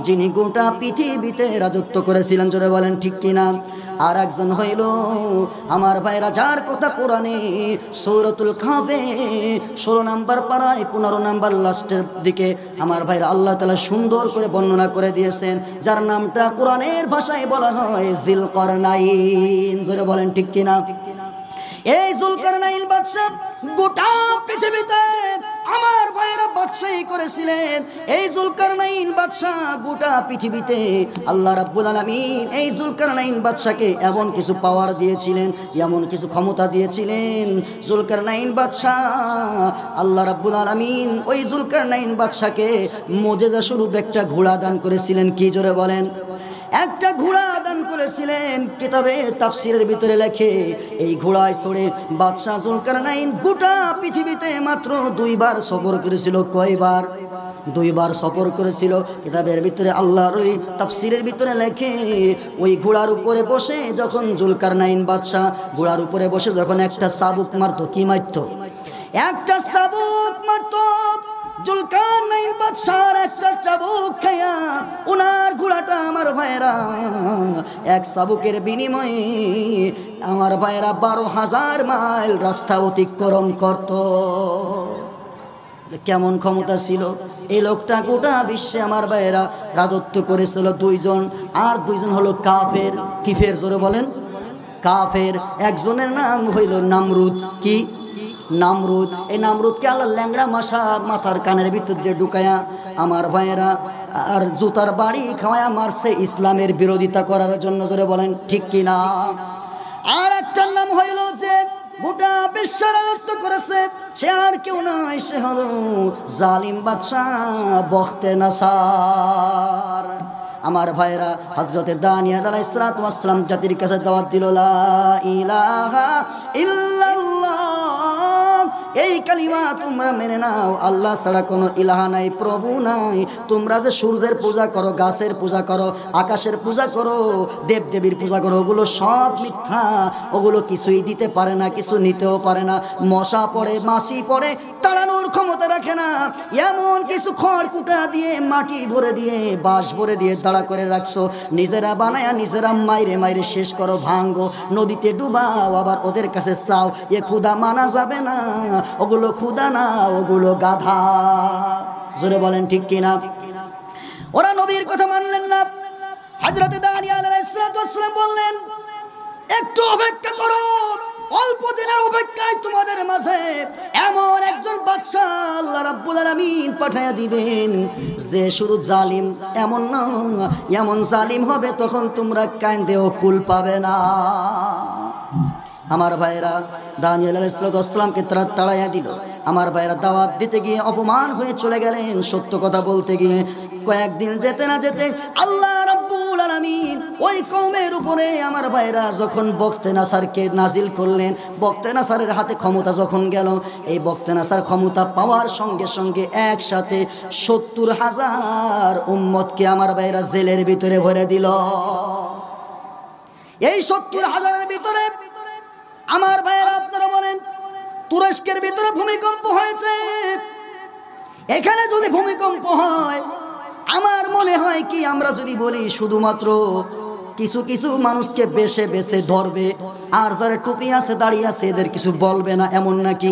যিনি গোটা পৃথিবীতে রাজত্ব করেছিলেন। জোরে বলেন ঠিক কিনা? আর একজন হইল আমার ভাইরা, যার কথা কোরআনে সূরাতুল কাহফে 16 নম্বর পারায় 15 নম্বর লাস্টের দিকে আমার ভাইরা আল্লাহ তাআলা সুন্দর করে বর্ণনা করে দিয়েছেন, যার নামটা কোরআনের ভাষায় বলা হয় যুলকারনাইন। জোরে বলেন ঠিক কিনা? এই যুলকারনাইন বাদশা গোটা পৃথিবীতে আমার ভাইরা বাদশাহী করেছিলেন। এই যুলকারনাইন বাদশা গোটা পৃথিবীতে আল্লাহ রাব্বুল আলামিন এই যুলকারনাইন বাদশাকে এমন কিছু পাওয়ার দিয়েছিলেন, এমন কিছু ক্ষমতা দিয়েছিলেন। যুলকারনাইন বাদশা, আল্লাহ রাব্বুল আলামিন ওই যুলকারনাইন বাদশাকে মুজিজা স্বরূপ একটা ঘোড়া দান করেছিলেন। কি? জোরে বলেন। একটা ঘোড়া দান করেছিলেন। কিতাবে তাফসীরের ভিতরে লেখে, এই ঘোড়ায় চড়ে বাদশা যুলকারনাইন গোটা পৃথিবীতে মাত্র 2 বার সফর করেছিল। কয়বার? 2 বার সফর করেছিল। কিতাবের ভিতরে আল্লাহর তাফসীরের ভিতরে লেখে, ওই ঘোড়ার উপরে বসে যখন যুলকারনাইন বাদশা ঘোড়ার উপরে বসে যখন একটা চাবুক মারতো, কি মারতো? একটা চাবুক মারতো, যুলকারনাইন জালিম বাদশার একটা চাবুক খাইয়া ওনার ঘোড়াটা আমার ভাইরা এক চাবুকের বিনিময়ে আমার ভাইরা 12,000 মাইল রাস্তা অতিক্রম করত। কেমন ক্ষমতা ছিল এই লোকটা! গোটা বিশ্বে আমার ভাইরা রাজত্ব করেছিল দুইজন, আর দুইজন হলো কাফের। কি ফের জোরে বলেন? কাফের। একজনের নাম হইল নামরুদ। কি? নামরুদ। এই নামরুদকে আল্লাহ ল্যাংড়া মাথার কানের ভিতর দিয়ে ঢুকায়া আমার ভাইয়েরা আর জুতার বাড়ি খাওয়ায়া মারছে ইসলামের বিরোধিতা করার জন্য। জোরে বলেন ঠিক কিনা? আর একটার নাম হইল যে গোটা বিশ্ব রাজত্ব করেছে, সে আর কেউ নয়, সে হলো জালিম বাদশাহ বখতে নাসার। আমার ভাইরা হযরতে দানিয়েল আলাইহিস সালাতু ওয়াস সালাম জাতির কাছে দাওয়াত দিল, লা ইলাহা ইল্লাল্লাহ, এই কালিমা তোমরা মেনে নাও, আল্লাহ ছাড়া কোনো ইলাহা নাই, প্রভু নাই। তোমরা যে সূর্যের পূজা করো, গাছের পূজা করো, আকাশের পূজা করো, দেবদেবীর পূজা করো, ওগুলো সব মিথ্যা। ওগুলো কিছুই দিতে পারে না, কিছু নিতেও পারে না। মশা পড়ে, মাছি পড়ে, তাড়ানোর ক্ষমতা রাখে না। এমন কিছু খড় কুটা দিয়ে, মাটি ভরে দিয়ে, বাঁশ ভরে দিয়ে দাঁড়া করে রাখছো, নিজেরা বানায়া নিজেরা মাইরে মাইরে শেষ করো, ভাঙ্গো, নদীতে ডুবাও, আবার ওদের কাছে চাও। এ ক্ষুধা মানা যাবে না, ওগুলো ক্ষুধা না, ওগুলো গাধা। জোরে বলেন ঠিক কিনা? ওরা নবীর কথা মানলেন না। হযরতে দানিয়েল আলাইহিস সালাম বললেন, একটু অপেক্ষা করো, অল্প দিনের অপেক্ষায় তোমাদের মাঝে এমন একজন বাদশা আল্লাহ রাব্বুল আলামিন পাঠায়া দিবেন যে শুধু জালিম এমন না, এমন জালিম হবে তখন তোমরা কাঁদেও কুল পাবে না। আমার ভাইরা দানিয়েল আলাইহিস সালামকে তাড়াইয়া দিল। আমার ভাইরা দাওয়াত দিতে গিয়ে অপমান হয়ে চলে গেলেন, সত্য কথা বলতে গিয়ে। কয়েকদিন যেতে না যেতে আল্লাহ রাব্বুল আলামিন ওই কওমের উপরে আমার ভাইরা যখন বখতে নাসারকে নাজিল করলেন, বখতে নাসারের হাতে ক্ষমতা যখন গেল, এই বখতে নাসার ক্ষমতা পাওয়ার সঙ্গে সঙ্গে একসাথে 70,000 উম্মতকে আমার ভাইরা জেলের ভিতরে ভরে দিল। এই 70,000-এর ভিতরে আমার ভাইয়েরা আপনারা বলেন, তুরস্কের ভিতরে ভূমিকম্প হয়েছে। এখানে যদি ভূমিকম্প হয়, আমার মনে হয় কি আমরা যদি বলি শুধুমাত্র কিছু কিছু মানুষকে বেছে বেছে ধরবে, আর যারা টুপি আছে দাঁড়িয়ে আছে এদের কিছু বলবে না, এমন নাকি?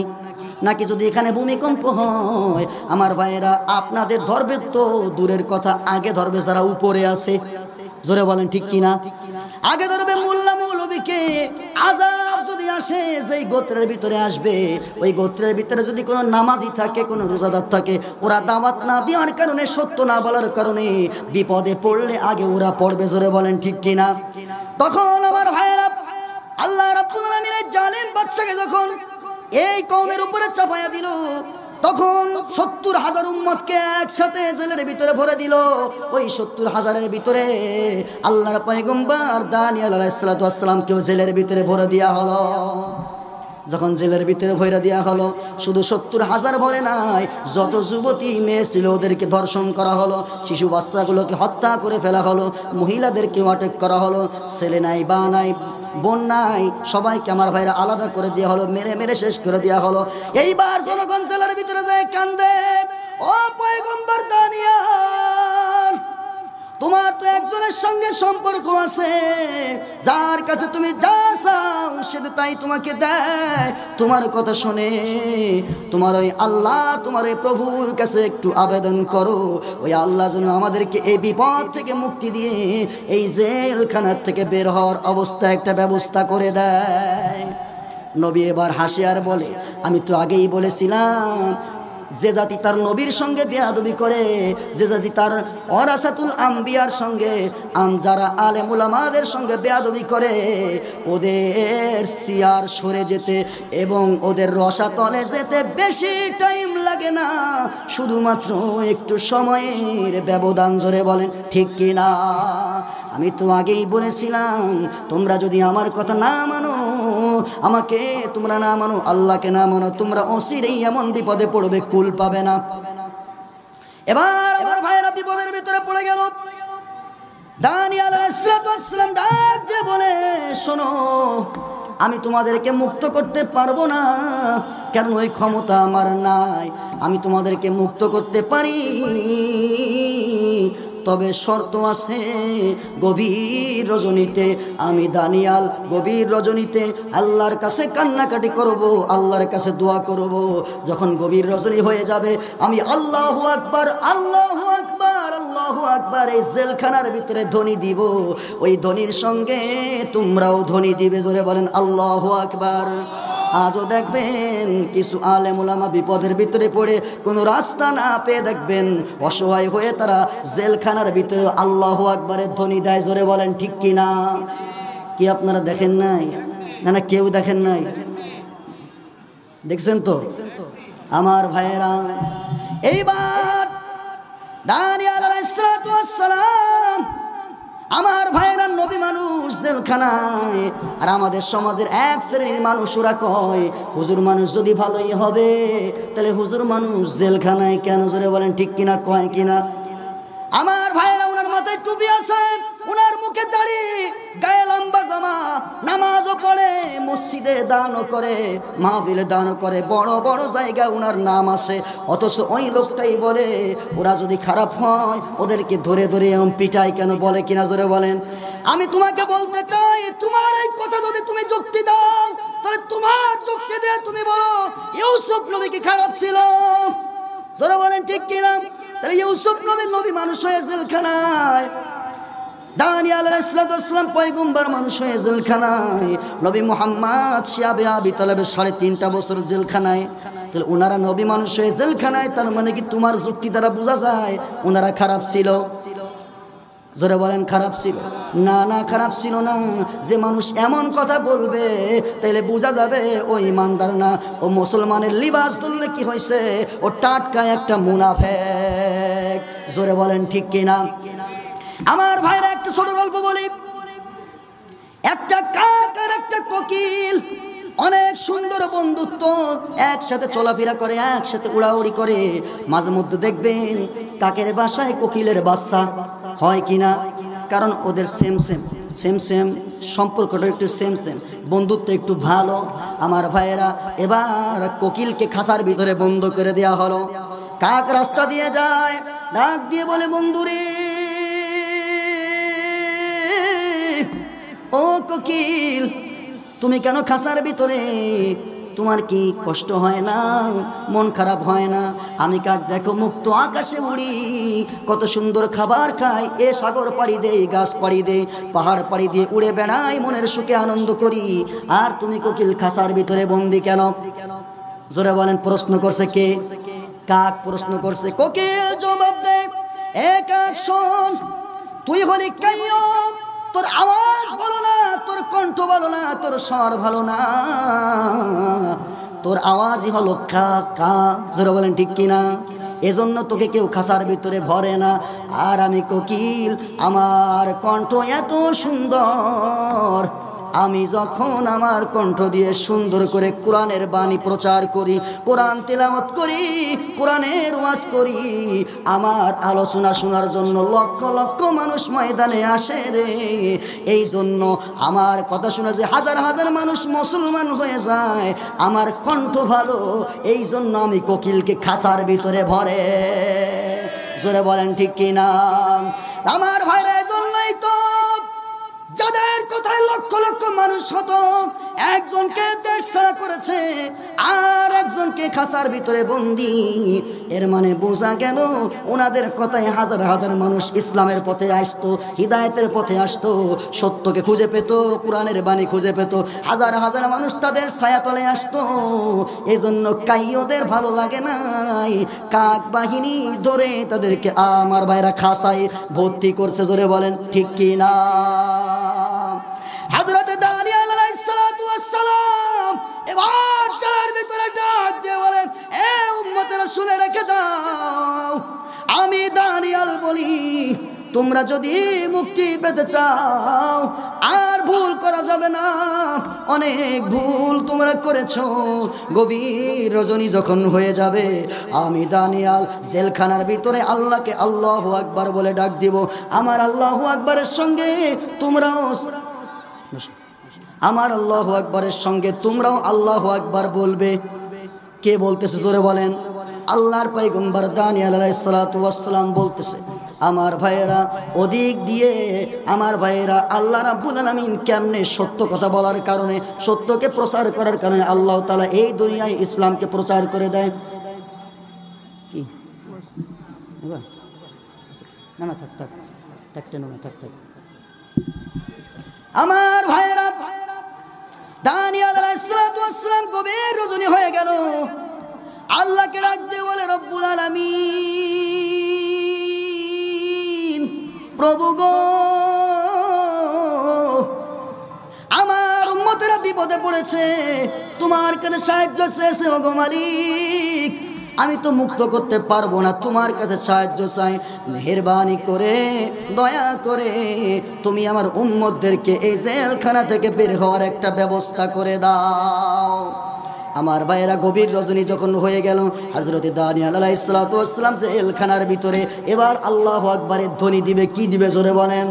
নাকি যদি এখানে ভূমিকম্প হয় আমার ভাইয়েরা আপনাদের ধরবে তো দূরের কথা, আগে ধরবে যারা উপরে আছে। জোরে বলেন ঠিক কিনা? আগে ধরবে মোল্লা মৌলবীকে। আযাব যদি আসে যেই গোত্রের ভিতরে আসবে, ওই গোত্রের ভিতরে যদি কোনো নামাজি থাকে, কোনো রোজাদার থাকে, ওরা দাওয়াত না দেওয়ার কারণে, সত্য না বলার কারণে বিপদে পড়লে আগে ওরা পড়বে। জোরে বলেন ঠিক কিনা? তখন আমার ভাইয়েরা আল্লাহ রাব্বুল আলামিনের জালিম বাদশাকে যখন এই কওমের উপরে চাপায়া দিল, তখন 70,000 উম্মতকে একসাথে জেলের ভিতরে ভরে দিল। ওই 70,000-এর ভিতরে আল্লাহর পয়গম্বর দানিয়েল আলাইহিস সালামকেও জেলের ভিতরে ভরে দেওয়া হলো। যখন জেলের ভিতরে ভরে দেওয়া হলো, শুধু 70,000 ভরে নাই, যত যুবতী মেয়ে ছিল ওদেরকে ধর্ষণ করা হলো, শিশু বাচ্চাগুলোকে হত্যা করে ফেলা হলো, মহিলাদেরকেও আটক করা হলো, ছেলে নাই বা নাই বোন নাই, সবাইকে আমার ভাইরা আলাদা করে দেওয়া হলো, মেরে মেরে শেষ করে দেওয়া হলো। এইবার জনগণ জেলার ভিতরে যায় কান্দে, ও পয়গম্বর দানিয়েল, তোমার তো একজনের সঙ্গে সম্পর্ক আছে, যার কাছে তুমি যা চাও সে তো তাই তোমাকে দেয়। তোমার কথা শুনে তোমার ওই আল্লাহ, তোমার ওই প্রভুর কাছে একটু আবেদন করো, ওই আল্লাহ যেন আমাদেরকে এই বিপদ থেকে মুক্তি দিয়ে এই জেলখানার থেকে বের হওয়ার অবস্থা একটা ব্যবস্থা করে দেয়। নবী এবার হাসি আর বলে, আমি তো আগেই বলেছিলাম, যে জাতি তার নবীর সঙ্গে বেয়াদবি করে, যে জাতি তার ওয়ারাসাতুল আম্বিয়ার সঙ্গে যারা আলেম উলামাদের সঙ্গে বেয়াদবি করে, ওদের সিয়ার সরে যেতে এবং ওদের রসাতলে যেতে বেশি টাইম লাগে না, শুধুমাত্র একটু সময়ের ব্যবধান। জোরে বলেন ঠিক কিনা? আমি তো আগেই বলেছিলাম, তোমরা যদি আমার কথা না মানো, আমাকে তোমরা না মানো, আল্লাহকে না মানো, তোমরা অচিরেই এমন বিপদে পড়বে, কুল পাবে না। এবার আমার ভাইয়েরা বিপদের ভিতরে পড়ে গেল। দানিয়েল আলাইহিস সালাম ডাক দিয়ে বলে, শোনো, আমি তোমাদেরকে মুক্ত করতে পারবো না, কারণ ওই ক্ষমতা আমার নাই। আমি তোমাদেরকে মুক্ত করতে পারি, তবে শর্ত আছে। গভীর রজনীতে আমি দানিয়াল গভীর রজনীতে আল্লাহর কাছে কান্নাকাটি করব, আল্লাহর কাছে দোয়া করব। যখন গভীর রজনী হয়ে যাবে আমি আল্লাহু আকবার, আল্লাহু আকবার, আল্লাহু আকবার এই জেলখানার ভিতরে ধ্বনি দিব। ওই ধ্বনির সঙ্গে তোমরাও ধ্বনি দিবে। জোরে বলেন আল্লাহু আকবার। আজও দেখবেন কিছু আলেম ওলামা বিপদের ভিতরে পড়ে কোনো রাস্তা না পেয়ে দেখবেন অসহায় হয়ে তারা জেলখানার ভিতরে আল্লাহু আকবারের ধ্বনি দেয়। জোরে বলেন ঠিক কিনা? কি আপনারা দেখেন নাই? না না, কেউ দেখেন নাই? দেখছেন তো আমার ভাইয়েরা। এইবার দানিয়াল আলাইহিস সালাতু ওয়াস সালাম, আমার ভাইয়েরা, নবী মানুষ জেলখানায়। আর আমাদের সমাজের এক শ্রেণীর মানুষ ওরা কয় হুজুর মানুষ যদি ভালোই হবে তাহলে হুজুর মানুষ জেলখানায় কেন? জোরে বলেন ঠিক কিনা? কয় কিনা? আমার ভাইয়েরা, ওনার মাথায় টুপি আছে, ওনার মুখে দাড়ি, গায়ে লম্বা জামা, নামাজও পড়ে, মসজিদে দানও করে, মাহফিলে দানও করে, বড় বড় জায়গা ওনার নাম আছে। অথচ ওই লোকটাই বলে ওরা যদি খারাপ হয় ওদেরকে ধরে ধরে এমন পিটাই কেন? বলে কিনা? জোরে বলেন। আমি তোমাকে বলতে চাই, তোমার এই কথা যদি তুমি যুক্তি দাও তাহলে তোমার যুক্তি দিয়ে তুমি বলো ইউসুফ নবী কি খারাপ ছিল? জোরে বলেন ঠিক কিনা? তাহলে ইউসুফ নবী মানুষ হয়ে জেলখানায়, দানিয়াল আলাইহিস সালাম পয়গম্বর মানুষ হয়ে জেলখানায়, নবী মুহাম্মদ শিয়াবে আবি তালেবের 3.5 বছর জেলখানায়। তাহলে ওনারা নবী মানুষ হয়ে জেলখানায়, তার মানে কি তোমার যুক্তি দ্বারা বোঝা যায় ওনারা খারাপ ছিল? জোরে বলেন খারাপ ছিল? না না, খারাপ ছিল না। যে মানুষ এমন কথা বলবে তাইলে বোঝা যাবে ও ইমানদার না। ও মুসলমানের লিবাস তুললে কি হয়েছে? ও টাটকা একটা মুনাফেক। জোরে বলেন ঠিক কিনা? আমার ভাইরা, একটা ছোট গল্প বলি। একটা কাক আর একটা কোকিল, অনেক সুন্দর বন্ধুত্ব, একসাথে চলাফেরা করে, একসাথে উড়াউড়ি করে। মাঝে মধ্যে দেখবেন কাকের বাসায় কোকিলের বাচ্চা হয় কিনা? কারণ ওদের সেম সেম সম্পর্কটা একটু সেম বন্ধুত্ব একটু ভালো। আমার ভাইয়েরা, এবার কোকিলকে খাঁচার ভিতরে বন্ধ করে দেওয়া হলো। কাক রাস্তা দিয়ে যায়, ডাক দিয়ে বলে বন্ধুরে, ও কোকিল তুমি কেন খাঁচার ভিতরে? তোমার কি কষ্ট হয় না? মন খারাপ হয় না? আমি কাক দেখো মুক্ত আকাশে উড়ি, কত সুন্দর খাবার খাই, এ সাগর পাড়ি দেই, গাছ পাড়ি দেই, পাহাড় পাড়ি দিয়ে উড়ে বেড়াই, মনের সুখে আনন্দ করি। আর তুমি কোকিল খাঁচার ভিতরে বন্দি কেন? জোরে বলেন। প্রশ্ন করছে কে? কাক প্রশ্ন করছে। কোকিল জবাব দেয়, এ কাক শোন, তুই হলি কাইয়্যুম, তোর আওয়াজ ভালো না, তোর কণ্ঠ ভালো না, তোর স্বর ভালো না, তোর আওয়াজই হলো কা কা। জোরে বলেন ঠিক কিনা? এজন্য তোকে কেউ খাঁচার ভিতরে ভরে না। আর আমি কোকিল, আমার কণ্ঠ এত সুন্দর, আমি যখন আমার কণ্ঠ দিয়ে সুন্দর করে কোরআনের বাণী প্রচার করি, কোরআন তেলাওয়াত করি, কোরআনের ওয়াজ করি, আমার আলোচনা শোনার জন্য লক্ষ লক্ষ মানুষ ময়দানে আসে রে। এই জন্য আমার কথা শুনে যে হাজার হাজার মানুষ মুসলমান হয়ে যায়, আমার কণ্ঠ ভালো, এই জন্য আমি কোকিলকে খাঁচার ভিতরে ভরে। জোরে বলেন ঠিক কিনা? আমার ভাইরা, এই জন্যই তো যাদের কোথায় লক্ষ লক্ষ মানুষ হতো, একজনকে দেশ ছাড়া করেছে আর একজনকে খাঁচার ভিতরে বন্দি। এর মানে বোঝা গেল ওনাদের কথায় হাজার হাজার মানুষ ইসলামের পথে আসতো, হিদায়েতের পথে আসতো, সত্যকে খুঁজে পেত, কোরআনের বাণী খুঁজে পেত, হাজার হাজার মানুষ তাদের ছায়াতলে আসতো। এজন্য কাইয়্যুমদের ভালো লাগে নাই, কাক বাহিনী ধরে তাদেরকে আমার ভাইরা খাঁচায় ভর্তি করছে। জোরে বলেন ঠিক কিনা? হযরত দানিয়াল আলাইহিস সালাতু ওয়াস সালাম এবার জালের ভিতরে ডাক দিয়ে বলেন, এ উম্মতেরা শুনে রেখে দাও, আমি দানিয়াল বলি, তোমরা যদি মুক্তি পেতে চাও আর ভুল করা যাবে না, অনেক ভুল তোমরা করেছো। গভীর রজনী যখন হয়ে যাবে, আমি দানিয়াল জেলখানার ভিতরে আল্লাহকে আল্লাহু আকবার বলে ডাক দিব। আমার আল্লাহু আকবারের সঙ্গে তোমরাও, আমার আল্লাহু আকবারের সঙ্গে তোমরাও আল্লাহু আকবার বলবে। কে বলতেছে জোরে বলেন? আল্লাহর পয়গম্বর দানিয়েল আলাইহিস সালাতু ওয়াস সালাম বলতেছে, আমার ভাইয়েরা ওদিক দিয়ে আমার ভাইয়েরা আল্লাহ রাব্বুল আলামিন কেমনে সত্য কথা বলার কারণে, সত্যকে প্রচার করার কারণে আল্লাহ তাআলা এই দুনিয়ায় ইসলামকে প্রচার করে দেয়। কি না না থাক থাক থাকতে না থাক থাক। আমার ভাইয়েরা দানিয়েল আলাইহিস সালাতু ওয়াস সালাম গভীর রজনী হয়ে গেল, আল্লাহকে ডাক দিয়ে বলে, রব্বুল আলামিন, প্রভু গো, আমার উম্মতেরা বিপদে পড়েছে, তোমার কাছে সাহায্য চেয়েছে ওগো মালিক, আমি তো মুক্ত করতে পারবো না, তোমার কাছে সাহায্য চাই, মেহেরবানি করে দয়া করে তুমি আমার উম্মতদেরকে এই জেলখানা থেকে বের হওয়ার একটা ব্যবস্থা করে দাও। আমার ভাইয়েরা গভীর রজনী যখন হয়ে গেল, হযরতে দানিয়েল আলাইহিস সালাতু ওয়াস সালাম জেলখানার ভিতরে এবার আল্লাহু আকবারের ধ্বনি দিবে। কি দিবে জোরে বলেন?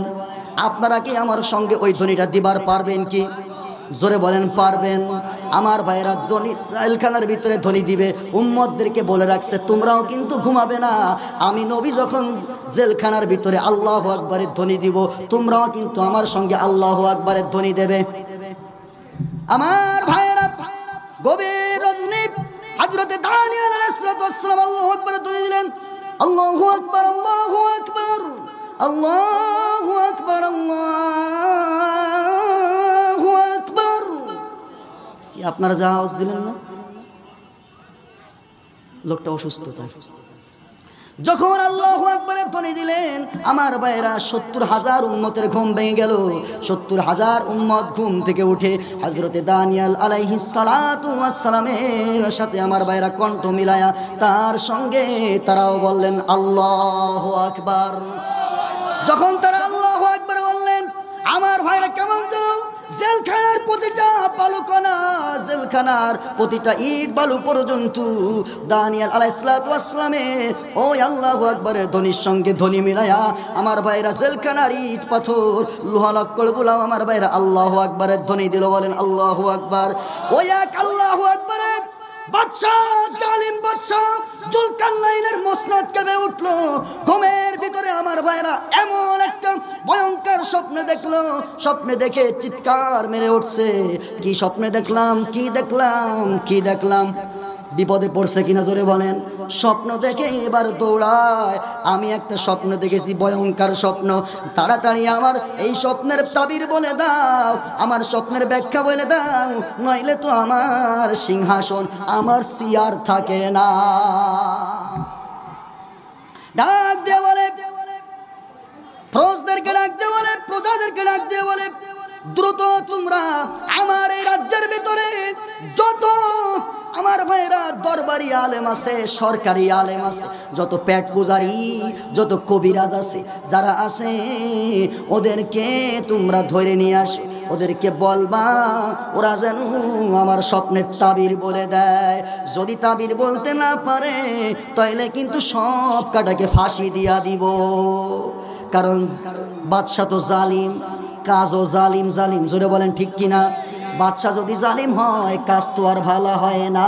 আপনারা কি আমার সঙ্গে ওই ধ্বনিটা দিবার পারবেন কি? জোরে বলেন পারবেন? আমার ভাইয়েরা জেলখানার ভিতরে ধ্বনি দিবে, উম্মতদেরকে বলে রাখছে তোমরাও কিন্তু ঘুমাবে না, আমি নবী যখন জেলখানার ভিতরে আল্লাহু আকবারের ধ্বনি দিব তোমরাও কিন্তু আমার সঙ্গে আল্লাহু আকবারের ধ্বনি দেবে। আমার ভাইয়েরা গভীর রজনী হযরতে দানিয়েল আলাইহিস সালাতু ওয়াস সালাম আল্লাহু আকবারের ধ্বনি দিলেন। আল্লাহু আকবার, আল্লাহু আকবার, আল্লাহু আকবার, আল্লাহু আকবার। কি আপনারা যা আওয়াজ দিলেন না? লোকটা অসুস্থ তাই। যখন আল্লাহু আকবারের ধ্বনি দিলেন আমার ভাইয়েরা ৭০,০০০ উম্মতের ঘুম ভেঙে গেল। ৭০,০০০ উম্মত ঘুম থেকে উঠে হযরতে দানিয়েল আলাইহিস সালাতু ওয়াস সালামের সাথে আমার ভাইয়েরা কণ্ঠ মিলায়া তার সঙ্গে তারাও বললেন আল্লাহু আকবার। যখন তারা আল্লাহু আকবার বললেন আমার ভাইয়েরা কেমন যেন জেলখানার প্রতিটা বালুকণা, জেলখানার প্রতিটা ইট বালু পর্যন্ত দানিয়েল আলাইহিস সালাতু ওয়াস সালামের ওই আল্লাহু আকবারের ধ্বনির সঙ্গে ধ্বনি মিলায়া আমার ভাইরা জেলখানার ইট পাথর লোহা লক্কড়গুলো আমার ভাইরা আল্লাহু আকবারের ধ্বনি দিল। বলেন আল্লাহু আকবার। ওই এক আল্লাহু আকবারের বাদশা, জালিম বাদশা জুলকারনাইনের মসনদ কেঁপে উঠলো। ঘুমের ভিতরে আমার ভাইরা এমন একটা ভয়ঙ্কর স্বপ্ন দেখলো, স্বপ্নে দেখে চিৎকার মেরে উঠছে, কি স্বপ্নে দেখলাম, কি দেখলাম, কি দেখলাম। বিপদে পড়ছে কিনা জোরে বলেন? স্বপ্ন দেখে এবার দৌড়ায়, আমি একটা স্বপ্ন দেখেছি, ভয়ঙ্কর স্বপ্ন, তাড়াতাড়ি আমার এই স্বপ্নের তাবির বলে দাও, আমার স্বপ্নের ব্যাখ্যা বলে দাও, নইলে তো আমার সিংহাসন, আমার চেয়ার থাকে না। ডাক দিয়ে বলে, ফৌজদেরকে ডাক দিয়ে বলে, প্রজাদেরকে ডাক দিয়ে বলে, দ্রুত তোমরা আমার এই রাজ্যের ভিতরে যত আমার ভাইরা দরবারি আলেম আছে, সরকারি আলেম আছে, যত পেট পূজারি, যত কবিরাজ আছে, যারা আছে ওদেরকে তোমরা ধরে নিয়ে আসো, ওদেরকে বলবা ওরা যেন আমার স্বপ্নের তাবির বলে দেয়। যদি তাবির বলতে না পারে তাহলে কিন্তু সব কাটাকে ফাঁসি দিয়া দিব। কারণ বাদশা তো জালিম, কাজও জালিম, জালিম জোরে বলেন ঠিক কিনা? বাদশা যদি জালিম হয় কাজ তো আর ভালো হয় না।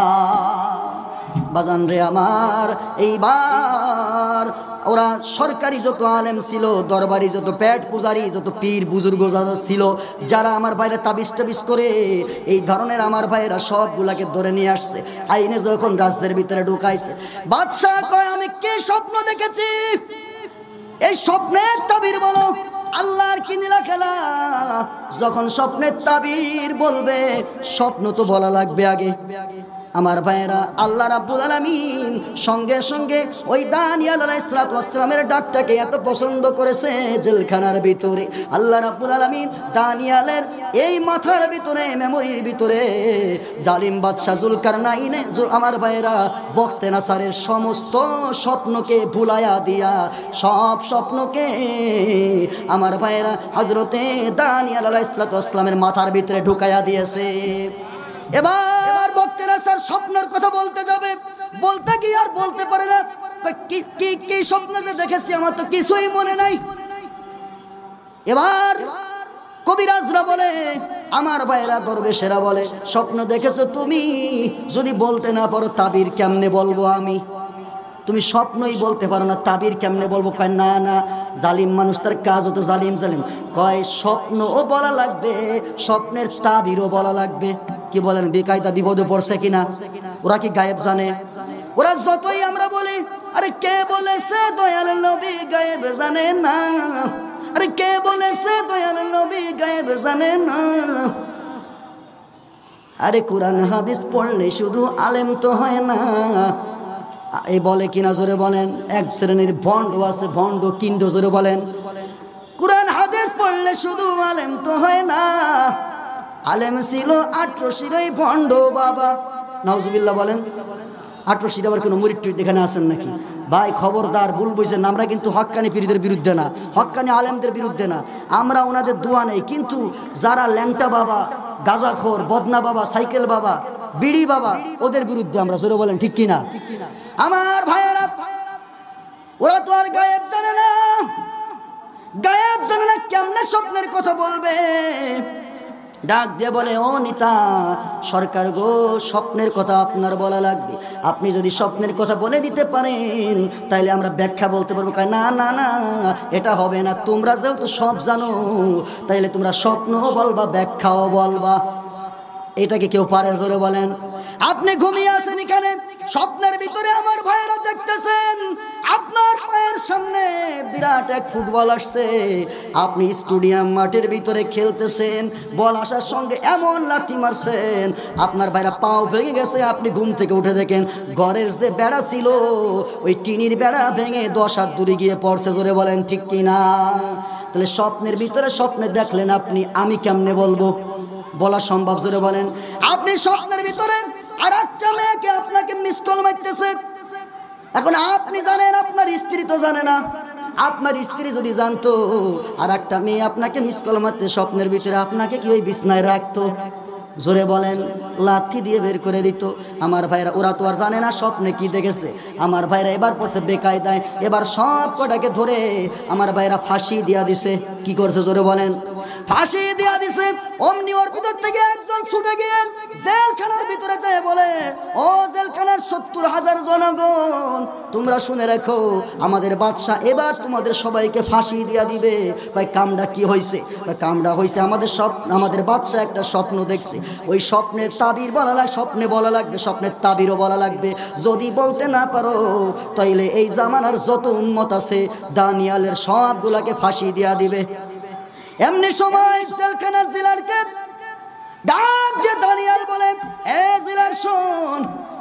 বাজান রে আমার, এইবার ওরা সরকারি যত আলেম ছিল, দরবারি যত পেট পূজারি, যত পীর বুজুর্গ ছিল, যারা আমার ভাইরা তাবিজ টাবিজ করে এই ধরনের আমার ভাইরা সবগুলাকে ধরে নিয়ে আসছে, আইনে যখন রাজ্যের ভিতরে ঢুকাইছে, বাদশা কয় আমি কি স্বপ্ন দেখেছি, এই স্বপ্নের তাবির বলো। আল্লাহর কি নীলা খেলা, যখন স্বপ্নের তাবির বলবে স্বপ্ন তো বলা লাগবে আগে। আমার ভাইয়েরা আল্লাহ রাব্বুল আলামিন সঙ্গে সঙ্গে ওই দানিয়েল আলাইহিস সালাতু ওয়াস সালামের ডাকটাকে এত পছন্দ করেছে জেলখানার ভিতরে। আল্লাহ রাব্বুল আলামিন দানিয়েলের এই মাথার ভিতরে, মেমোরির ভিতরে জালিম বাদশা জুলকারনাইনে আমার ভাইয়েরা বখতে নাসারের সমস্ত স্বপ্নকে ভুলাইয়া দিয়া সব স্বপ্নকে আমার ভাইয়েরা হযরতে দানিয়েল আলাইহিস সালাতু ওয়াস সালামের মাথার ভিতরে ঢুকাইয়া দিয়েছে। এবার বক্তেরা স্যার স্বপ্নের কথা বলতে যাবে, বলতে কি আর বলতে পারে না, কি স্বপ্ন যে দেখেছি আমার তো কিছুই মনে নাই। এবার কবিরাজরা বলে আমার ভাইরা দরবেশেরা বলে, স্বপ্ন দেখেছো তুমি? যদি বলতে না পারো তাবির কেমনে বলবো আমি? তুমি স্বপ্নই বলতে পারো না, তাবির কেমনে বলবো? কয় না না, জালিম মানুষ, তার কাজ হতো জালিম জালিম। কয় স্বপ্নও বলা লাগবে, স্বপ্নের তাবিরও বলা লাগবে। কি বলেন, বেকায়দা বিপদে পড়ছে কিনা? ওরা কি গায়েব জানে? ওরা যতই আমরা বলি, আরে কে বলেছে দয়াল নবী গায়েব জানে না? আরে কে বলেছে দয়াল নবী গায়েব জানে না? আরে কোরআন হাদিস পড়লে শুধু আলেম তো হয় না। এই বলে কিনা জোরে বলেন? এক শ্রেণীর ভণ্ড আছে, ভণ্ড কিন্ড, জোরে বলেন। কোরআন হাদিস পড়লে শুধু আলেম তো হয় না। আলেম ছিল 1800 ভণ্ড বাবা, নাউজুবিল্লাহ বলেন। 1800 আবার কোনো মুরিদ টুরিদ এখানে আছেন নাকি? ভাই খবরদার, ভুল বুঝছেন। আমরা কিন্তু হক্কানি পীরদের বিরুদ্ধে না, হক্কানি আলেমদের বিরুদ্ধে না, আমরা ওনাদের দোয়া নেই। কিন্তু যারা ল্যাংটা বাবা, গাঁজাখোর, বদনা বাবা, সাইকেল বাবা, বিড়ি বাবা, ওদের বিরুদ্ধে আমরা, জোরে বলেন ঠিক কিনা? আমার ভাইয়েরা, ওরা তো আর গায়েব জানে না। গায়েব জানে না, কেমনে স্বপ্নের কথা বলবে? ডাক দিয়ে বলে, ও নেতা সরকার গো, স্বপ্নের কথা আপনার বলা লাগবে। আপনি যদি স্বপ্নের কথা বলে দিতে পারেন তাইলে আমরা ব্যাখ্যা বলতে পারবো। না না না, এটা হবে না। তোমরা যেহেতু সব জানো, তাইলে তোমরা স্বপ্নও বলবা, ব্যাখ্যাও বলবা। এটাকে কেউ পারে? জোরে বলেন। আপনি ঘুমিয়ে আছেন এখানে, স্বপ্নের ভিতরে আমার ভাইয়েরা দেখতেছেন আপনার পায়ের সামনে বিরাট এক ফুটবল আসছে। আপনি স্টেডিয়াম মাঠের ভিতরে খেলতেছেন, বল আসার সঙ্গে এমন লাথি মারছেন আপনার ভাইরা পাও ভেঙে গেছে। আপনি ঘুম থেকে উঠে দেখেন ঘরের যে বেড়া ছিল, ওই টিনির বেড়া ভেঙে 10 হাত দূরে গিয়ে পড়ছে। জোরে বলেন ঠিক কিনা? তাহলে স্বপ্নের ভিতরে স্বপ্নে দেখলেন আপনি, আমি কেমনে বলবো? বলা সম্ভব? জোরে বলেন। আপনি স্বপ্নের ভিতরে আর একটা মেয়েকে আপনাকে মিস কল মারতেছে। এখন আপনি জানেন, আপনার স্ত্রী তো জানে না। আপনার স্ত্রী যদি জানতো আর একটা মেয়ে আপনাকে মিস কল মারতে স্বপ্নের ভিতরে, আপনাকে কি ওই বিছনায় রাখতো? জোরে বলেন। লাথি দিয়ে বের করে দিত। আমার ভাইরা, ওরা তো আর জানে না স্বপ্নে কি দেখেছে। আমার ভাইরা এবার পড়ছে বেকায়দায়, এবার সব কটাকে ধরে আমার ভাইরা ফাঁসি দিয়া দিছে। কি করছে? জোরে বলেন। ফাঁসি দিয়া দিছে। অমনি ওর ভিতর থেকে একজন ছুটে গিয়ে জেলখানার ভিতরে যায় বলে, ও জেলখানার 70,000 জনগণ, তোমরা শুনে রাখো, আমাদের বাদশা এবার তোমাদের সবাইকে ফাঁসি দিয়া দিবে। কয় কামটা কি হয়েছে? কামটা হয়েছে আমাদের বাদশা একটা স্বপ্ন দেখছে। ওই স্বপ্নের তাবির বলা লাগবে, স্বপ্নে বলা লাগবে, স্বপ্নের তাবিরও বলা লাগবে। যদি বলতে না পারো তাইলে এই জামানার যত উম্মত আছে দানিয়ালের সবগুলাকে ফাঁসি দিয়া দিবে। এমনি সময় জেলখানার জেলারকে ডাক দিয়ে দানিয়াল বলে, এ জেলার শোন,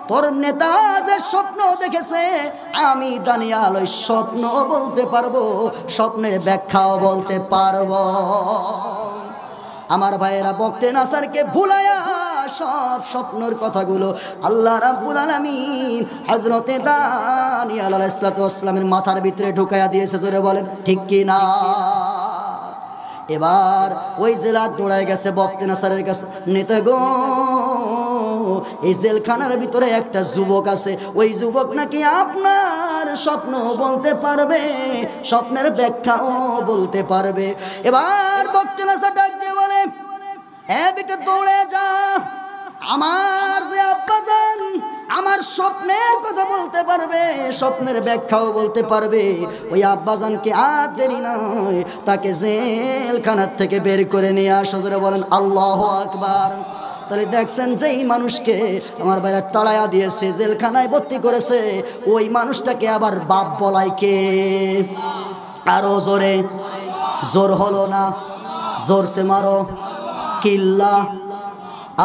তোর নেতা যে স্বপ্ন দেখেছে, আমি দানিয়াল ওই স্বপ্ন বলতে পারবো, স্বপ্নের ব্যাখ্যাও বলতে পারবো। আমার ভাইয়েরা, বক্তে নাসারকে ভুলায়া সব স্বপ্নের কথাগুলো আল্লাহ রাব্বুল আলামিন হযরতে দানিয়াল আলাইহিস সালামের মাথার ভিতরে ঢুকাইয়া দিয়েছে। জোরে বলেন ঠিক কি না? এবার ওই জেলা দৌড়ায় গেছে বক্তে নাসারের কাছে, নেতা গো, এই জেলখানার ভিতরে একটা যুবক আছে, ওই যুবক নাকি আপনার স্বপ্ন বলতে পারবে, স্বপ্নের ব্যাখ্যাও বলতে পারবে। এবার বক্তে নাসার ডাক দিয়ে বলে, এ বেটা দৌড়ে যা, আমার যে আব্বাজান আমার স্বপ্নের কথা বলতে পারবে, স্বপ্নের ব্যাখ্যাও বলতে পারবে, ওই আব্বাজানকে আর দেরি নয়, তাকে জেলখানার থেকে বের করে নিয়ে আসো। জোরে বলেন আল্লাহু আকবার। তাহলে দেখছেন, যেই মানুষকে আমার ভাইরা তাড়াইয়া দিয়েছে, জেলখানায় ভর্তি করেছে, ওই মানুষটাকে আবার বাপ বলাই কে? আরো জোরে, জোর হলো না, জোরসে মারো, কিল্লা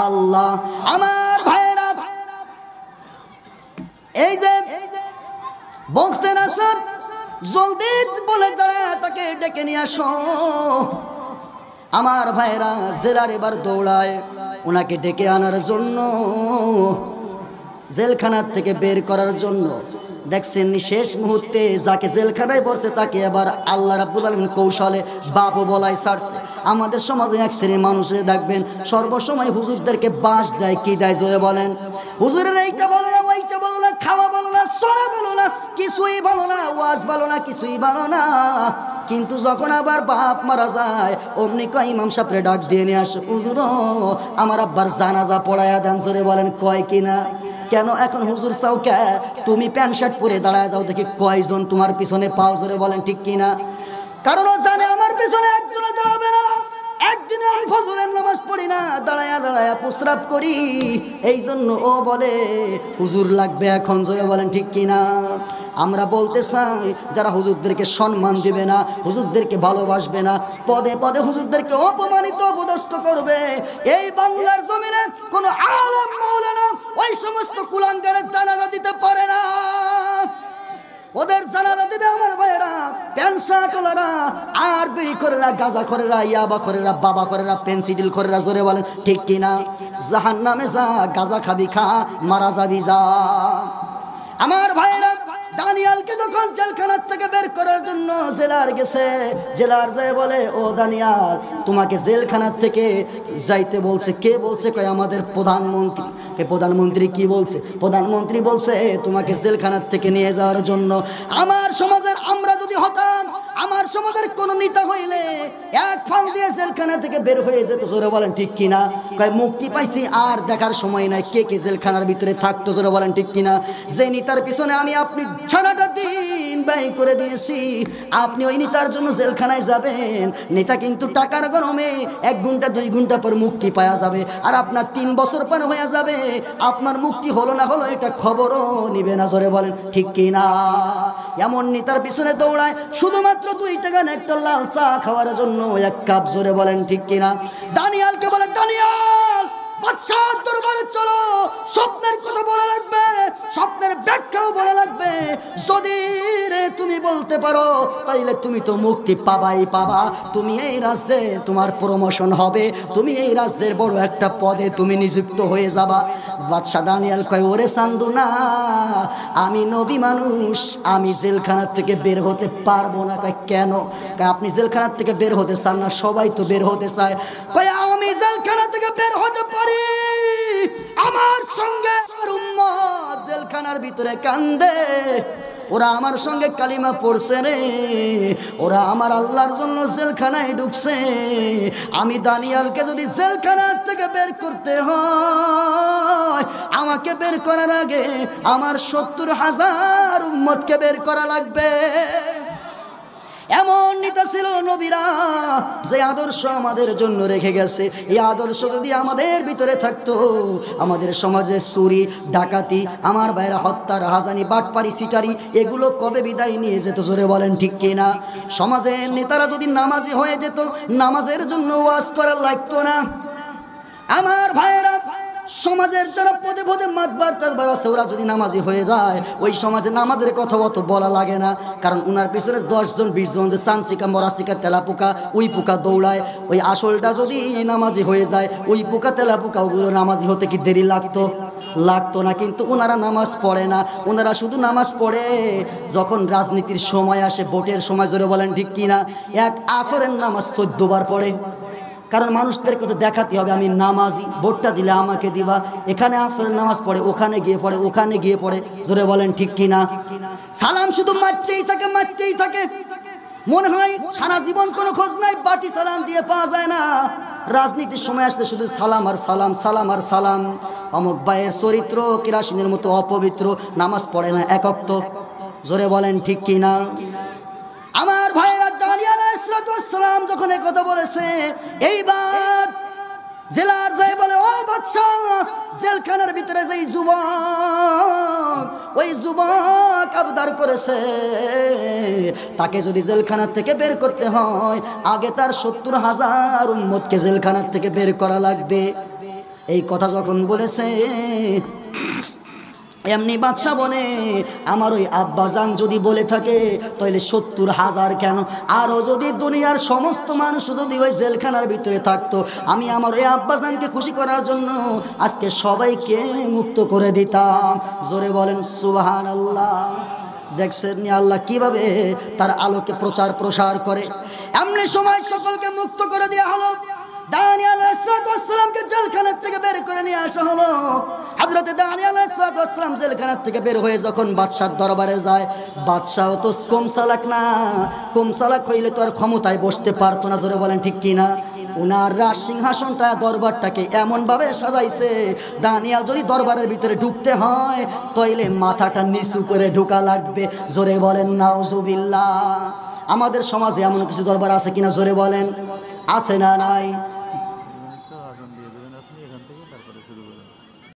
আল্লাহ। আমার ভাইরা, এই যে বলতে না স্যার, জলদি বলে যারা তাকে ডেকে নিয়ে আসো। আমার ভাইরা জেলার এবার দৌড়ায় ওনাকে ডেকে আনার জন্য, জেলখানার থেকে বের করার জন্য। দেখছেন শেষ মুহূর্তে যাকে জেলখানায় পড়ছে তাকে আবার আল্লাহ রাব্বুল আলামিন কৌশলে বাপ বলাই ছাড়ছে। আমাদের সমাজে এক শ্রেণীর মানুষে দেখবেন সর্বসময় হুজুরদেরকে বাঁশ দেয়। কি দেয়? জোরে বলেন। হুজুরের এইটা বলো না, ওইটা বলো না, খাওয়া বলো না, চলা বলো না, কিছুই বলো না, ওয়াজ বলো না, কিছুই বলো না। কিন্তু যখন আবার বাপ মারা যায় অমনি কয় ইমাম সাহেবরে ডাক দিয়ে নিয়ে আসে, হুজুর আমার আব্বার জানাজা পড়ায়া দেন। জোরে বলেন কয় কিনা? কেন এখন হুজুর চাও কে? তুমি প্যান্ট শার্ট পরে দাঁড়ায় যাও, দেখি কয়জন তোমার পিছনে পাও। জোরে বলেন ঠিক কিনা? কারণ ও জানে আমার পিছনে একজনে দাঁড়াবে না। একদিনে আমি ফজরের নামাজ পড়ি না, দাঁড়ায়া দাঁড়ায়া প্রস্রাব করি, এই জন্য ও বলে হুজুর লাগবে এখন। জোরে বলেন ঠিক কিনা? আমরা বলতে চাই যারা হুজুরদেরকে সম্মান দিবে না, হুজুরদেরকে ভালোবাসবে না, পদে পদে হুজুরদেরকে অপমানিত অপদস্থ করবে, এই বাংলার জমিনে কোনো আলেম মাওলানা ওই সমস্ত কুলাঙ্গারের জানাজা দিতে পারে না। ওদের জানাজা দিবে আমার ভাইয়েরা প্যান্ট শার্টওয়ালারা, আর বিড়ি করেরা, গাঁজা করেরা, ইয়াবা করেরা, বাবা করেরা, পেন্সিডিল করেরা। জোরে বলেন ঠিক কিনা? জাহান্নামে যা, গাঁজা খাবি খা, মারা যাবি যা। আমার ভাইয়েরা দানিয়ালকে যখন জেলখানার থেকে বের করার জন্য জেলার গেছে, জেলার যায় বলে, ও দানিয়াল তোমাকে জেলখানার থেকে যাইতে বলছে। কে বলছে? কয় আমাদের প্রধানমন্ত্রী। প্রধানমন্ত্রী কি বলছে? প্রধানমন্ত্রী বলছে তোমাকে জেলখানার থেকে নিয়ে যাওয়ার জন্য। আমার সমাজের আমরা যদি হতাম, আমার সমাজের কোন নেতা হইলে এক ফাল দিয়ে জেলখানা থেকে বের হয়ে যেত। জোরে বলেন ঠিক কিনা? কয় মুক্তি পাইছি আর দেখার সময় নাই কে কে জেলখানার ভিতরে থাকতো। জোরে বলেন ঠিক কিনা? যে নেতার পিছনে আমি আপনি সারাটা দিন ব্যয় করে দিয়েছি, আপনি ওই নেতার জন্য জেলখানায় যাবেন। নেতা কিন্তু টাকার গরমে 1 ঘন্টা 2 ঘন্টা পর মুক্তি পাওয়া যাবে, আর আপনার 3 বছর পার হয়ে যাবে, আপনার মুক্তি হলো না হলো এটা খবরও নিবে না। জোরে বলেন ঠিক কিনা? এমন নেতার পিছনে দৌড়ায় শুধুমাত্র 2 টাকা একটা লাল চা খাওয়ার জন্য 1 কাপ। জোরে বলেন ঠিক কিনা? দানিয়ালকে বলে, দানিয়াল বাদশার দরবারে চলো, স্বপ্নের কথা বলা লাগবে, স্বপ্নের ব্যাখ্যাও বলা লাগবে। যদি রে তুমি বলতে পারো তাইলে তুমি তো মুক্তি পাবাই পাবা, তুমি এই রাজ্যে তোমার প্রমোশন হবে, তুমি এই রাজ্যের বড় একটা পদে তুমি নিযুক্ত হয়ে যাবা। বাদশা দানিয়াল কয়, ওরে চান্দু না, আমি নবী মানুষ, আমি জেলখানার থেকে বের হতে পারবো না। কয় কেন? কয় আপনি জেলখানার থেকে বের হতে চান না, সবাই তো বের হতে চায়। কয় আমি জেলখানা থেকে বের হতে পারি, আমার সঙ্গে উম্মত জেলখানার ভিতরে কান্দে, ওরা আমার সঙ্গে কালিমা পড়ছে রে, ওরা আমার আল্লাহর জন্য জেলখানায় ঢুকছে। আমি দানিয়ালকে যদি জেলখানার থেকে বের করতে হয়, আমাকে বের করার আগে আমার 70,000 উম্মতকে বের করা লাগবে। এমন নেতা ছিল নবীরা, যে আদর্শ আমাদের জন্য রেখে গেছে। এই আদর্শ যদি আমাদের ভিতরে থাকতো, আমাদের সমাজে চুরি ডাকাতি, আমার বাইরে হত্যা রাহাজানি বাটপারি সিটারি এগুলো কবে বিদায় নিয়ে যেত। জোরে বলেন ঠিক কিনা? সমাজের নেতারা যদি নামাজি হয়ে যেত, নামাজের জন্য ওয়াজ করা লাগতো না। আমার ভাইয়েরা সমাজের যারা পদে পদে মাতবার টাতবার আছে, ওরা যদি নামাজি হয়ে যায়, ওই সমাজে নামাজের কথা অত বলা লাগে না। কারণ উনার পিছনে 10 জন 20 জন যে চাঞ্চিকা মরাচিকা তেলা পোকা ওই পোকা দৌড়ায়। ওই আসলটা যদি নামাজি হয়ে যায়, ওই পোকা তেলা পোকা ওগুলো নামাজি হতে কি দেরি লাগতো? লাগতো না। কিন্তু ওনারা নামাজ পড়ে না, ওনারা শুধু নামাজ পড়ে যখন রাজনীতির সময় আসে, ভোটের সময়। জোরে বলেন ঠিক কিনা? এক আসরের নামাজ 14 বার পড়ে। কারণ মানুষদেরকে তো দেখাতে হবে আমি নামাজি, ভোটটা দিলে আমাকে দিবা। এখানে আসরের নামাজ পড়ে, ওখানে গিয়ে পড়ে, ওখানে গিয়ে পড়ে। জোরে বলেন ঠিক কিনা? সালাম শুধু মারতেই থাকে, মারতেই থাকে। মনে হয় সারা জীবন কোনো খোঁজ নাই, বাটি সালাম দিয়ে পাওয়া যায় না। রাজনীতির সময় আসলে শুধু সালাম আর সালাম, সালাম আর সালাম। অমুক ভাইয়ের চরিত্র কেরাসিনের মতো অপবিত্র, নামাজ পড়ে না এক ওয়াক্ত। জোরে বলেন ঠিক কিনা? আমার ভাইয়েরা দানিয়াল আলাইহিস সালাম যখন এই কথা বলেছে, এইবার জেলার যাই বলে, ও বাদশা, জেলখানার ভিতরে যেই যুবক, ওই যুবক আবদার করেছে তাকে যদি জেলখানার থেকে বের করতে হয়, আগে তার 70,000 উম্মতকে জেলখানার থেকে বের করা লাগবে। এই কথা যখন বলেছে, এমনি বাদশা বলে, আমার ওই আব্বাজান যদি বলে থাকে তাহলে 70,000 কেন? আরও যদি দুনিয়ার সমস্ত মানুষ যদি ওই জেলখানার ভিতরে থাকতো, আমি আমার ওই আব্বাজানকে খুশি করার জন্য আজকে সবাইকে মুক্ত করে দিতাম। জোরে বলেন সুবহানাল্লাহ। দেখছেন আল্লাহ কিভাবে তার আলোকে প্রচার প্রসার করে। এমনি সময় সকলকে মুক্ত করে দেওয়া হলো। দানিয়েল আলাইহিস সালামকে জেলখানা থেকে বের করে নিয়ে আসা হলো। হযরত দানিয়েল আলাইহিস সালাম জেলখানা থেকে বের হয়ে যখন বাদশার দরবারে যায়, বাদশাহ তো কম চালাক না, কম চালাক হইলে তো আর ক্ষমতায় বসতে পারতো না, জোরে বলেন ঠিক কিনা। ওনার রাজ সিংহাসনটা দরবারটাকে এমনভাবে সাজাইছে, দানিয়েল যদি দরবারের ভিতরে ঢুকতে হয় তাইলে মাথাটা নিচু করে ঢোকা লাগবে, জোরে বলেন নাউজুবিল্লাহ। আমাদের সমাজে এমন কিছু দরবার আছে কিনা, জোরে বলেন, আছে না নাই?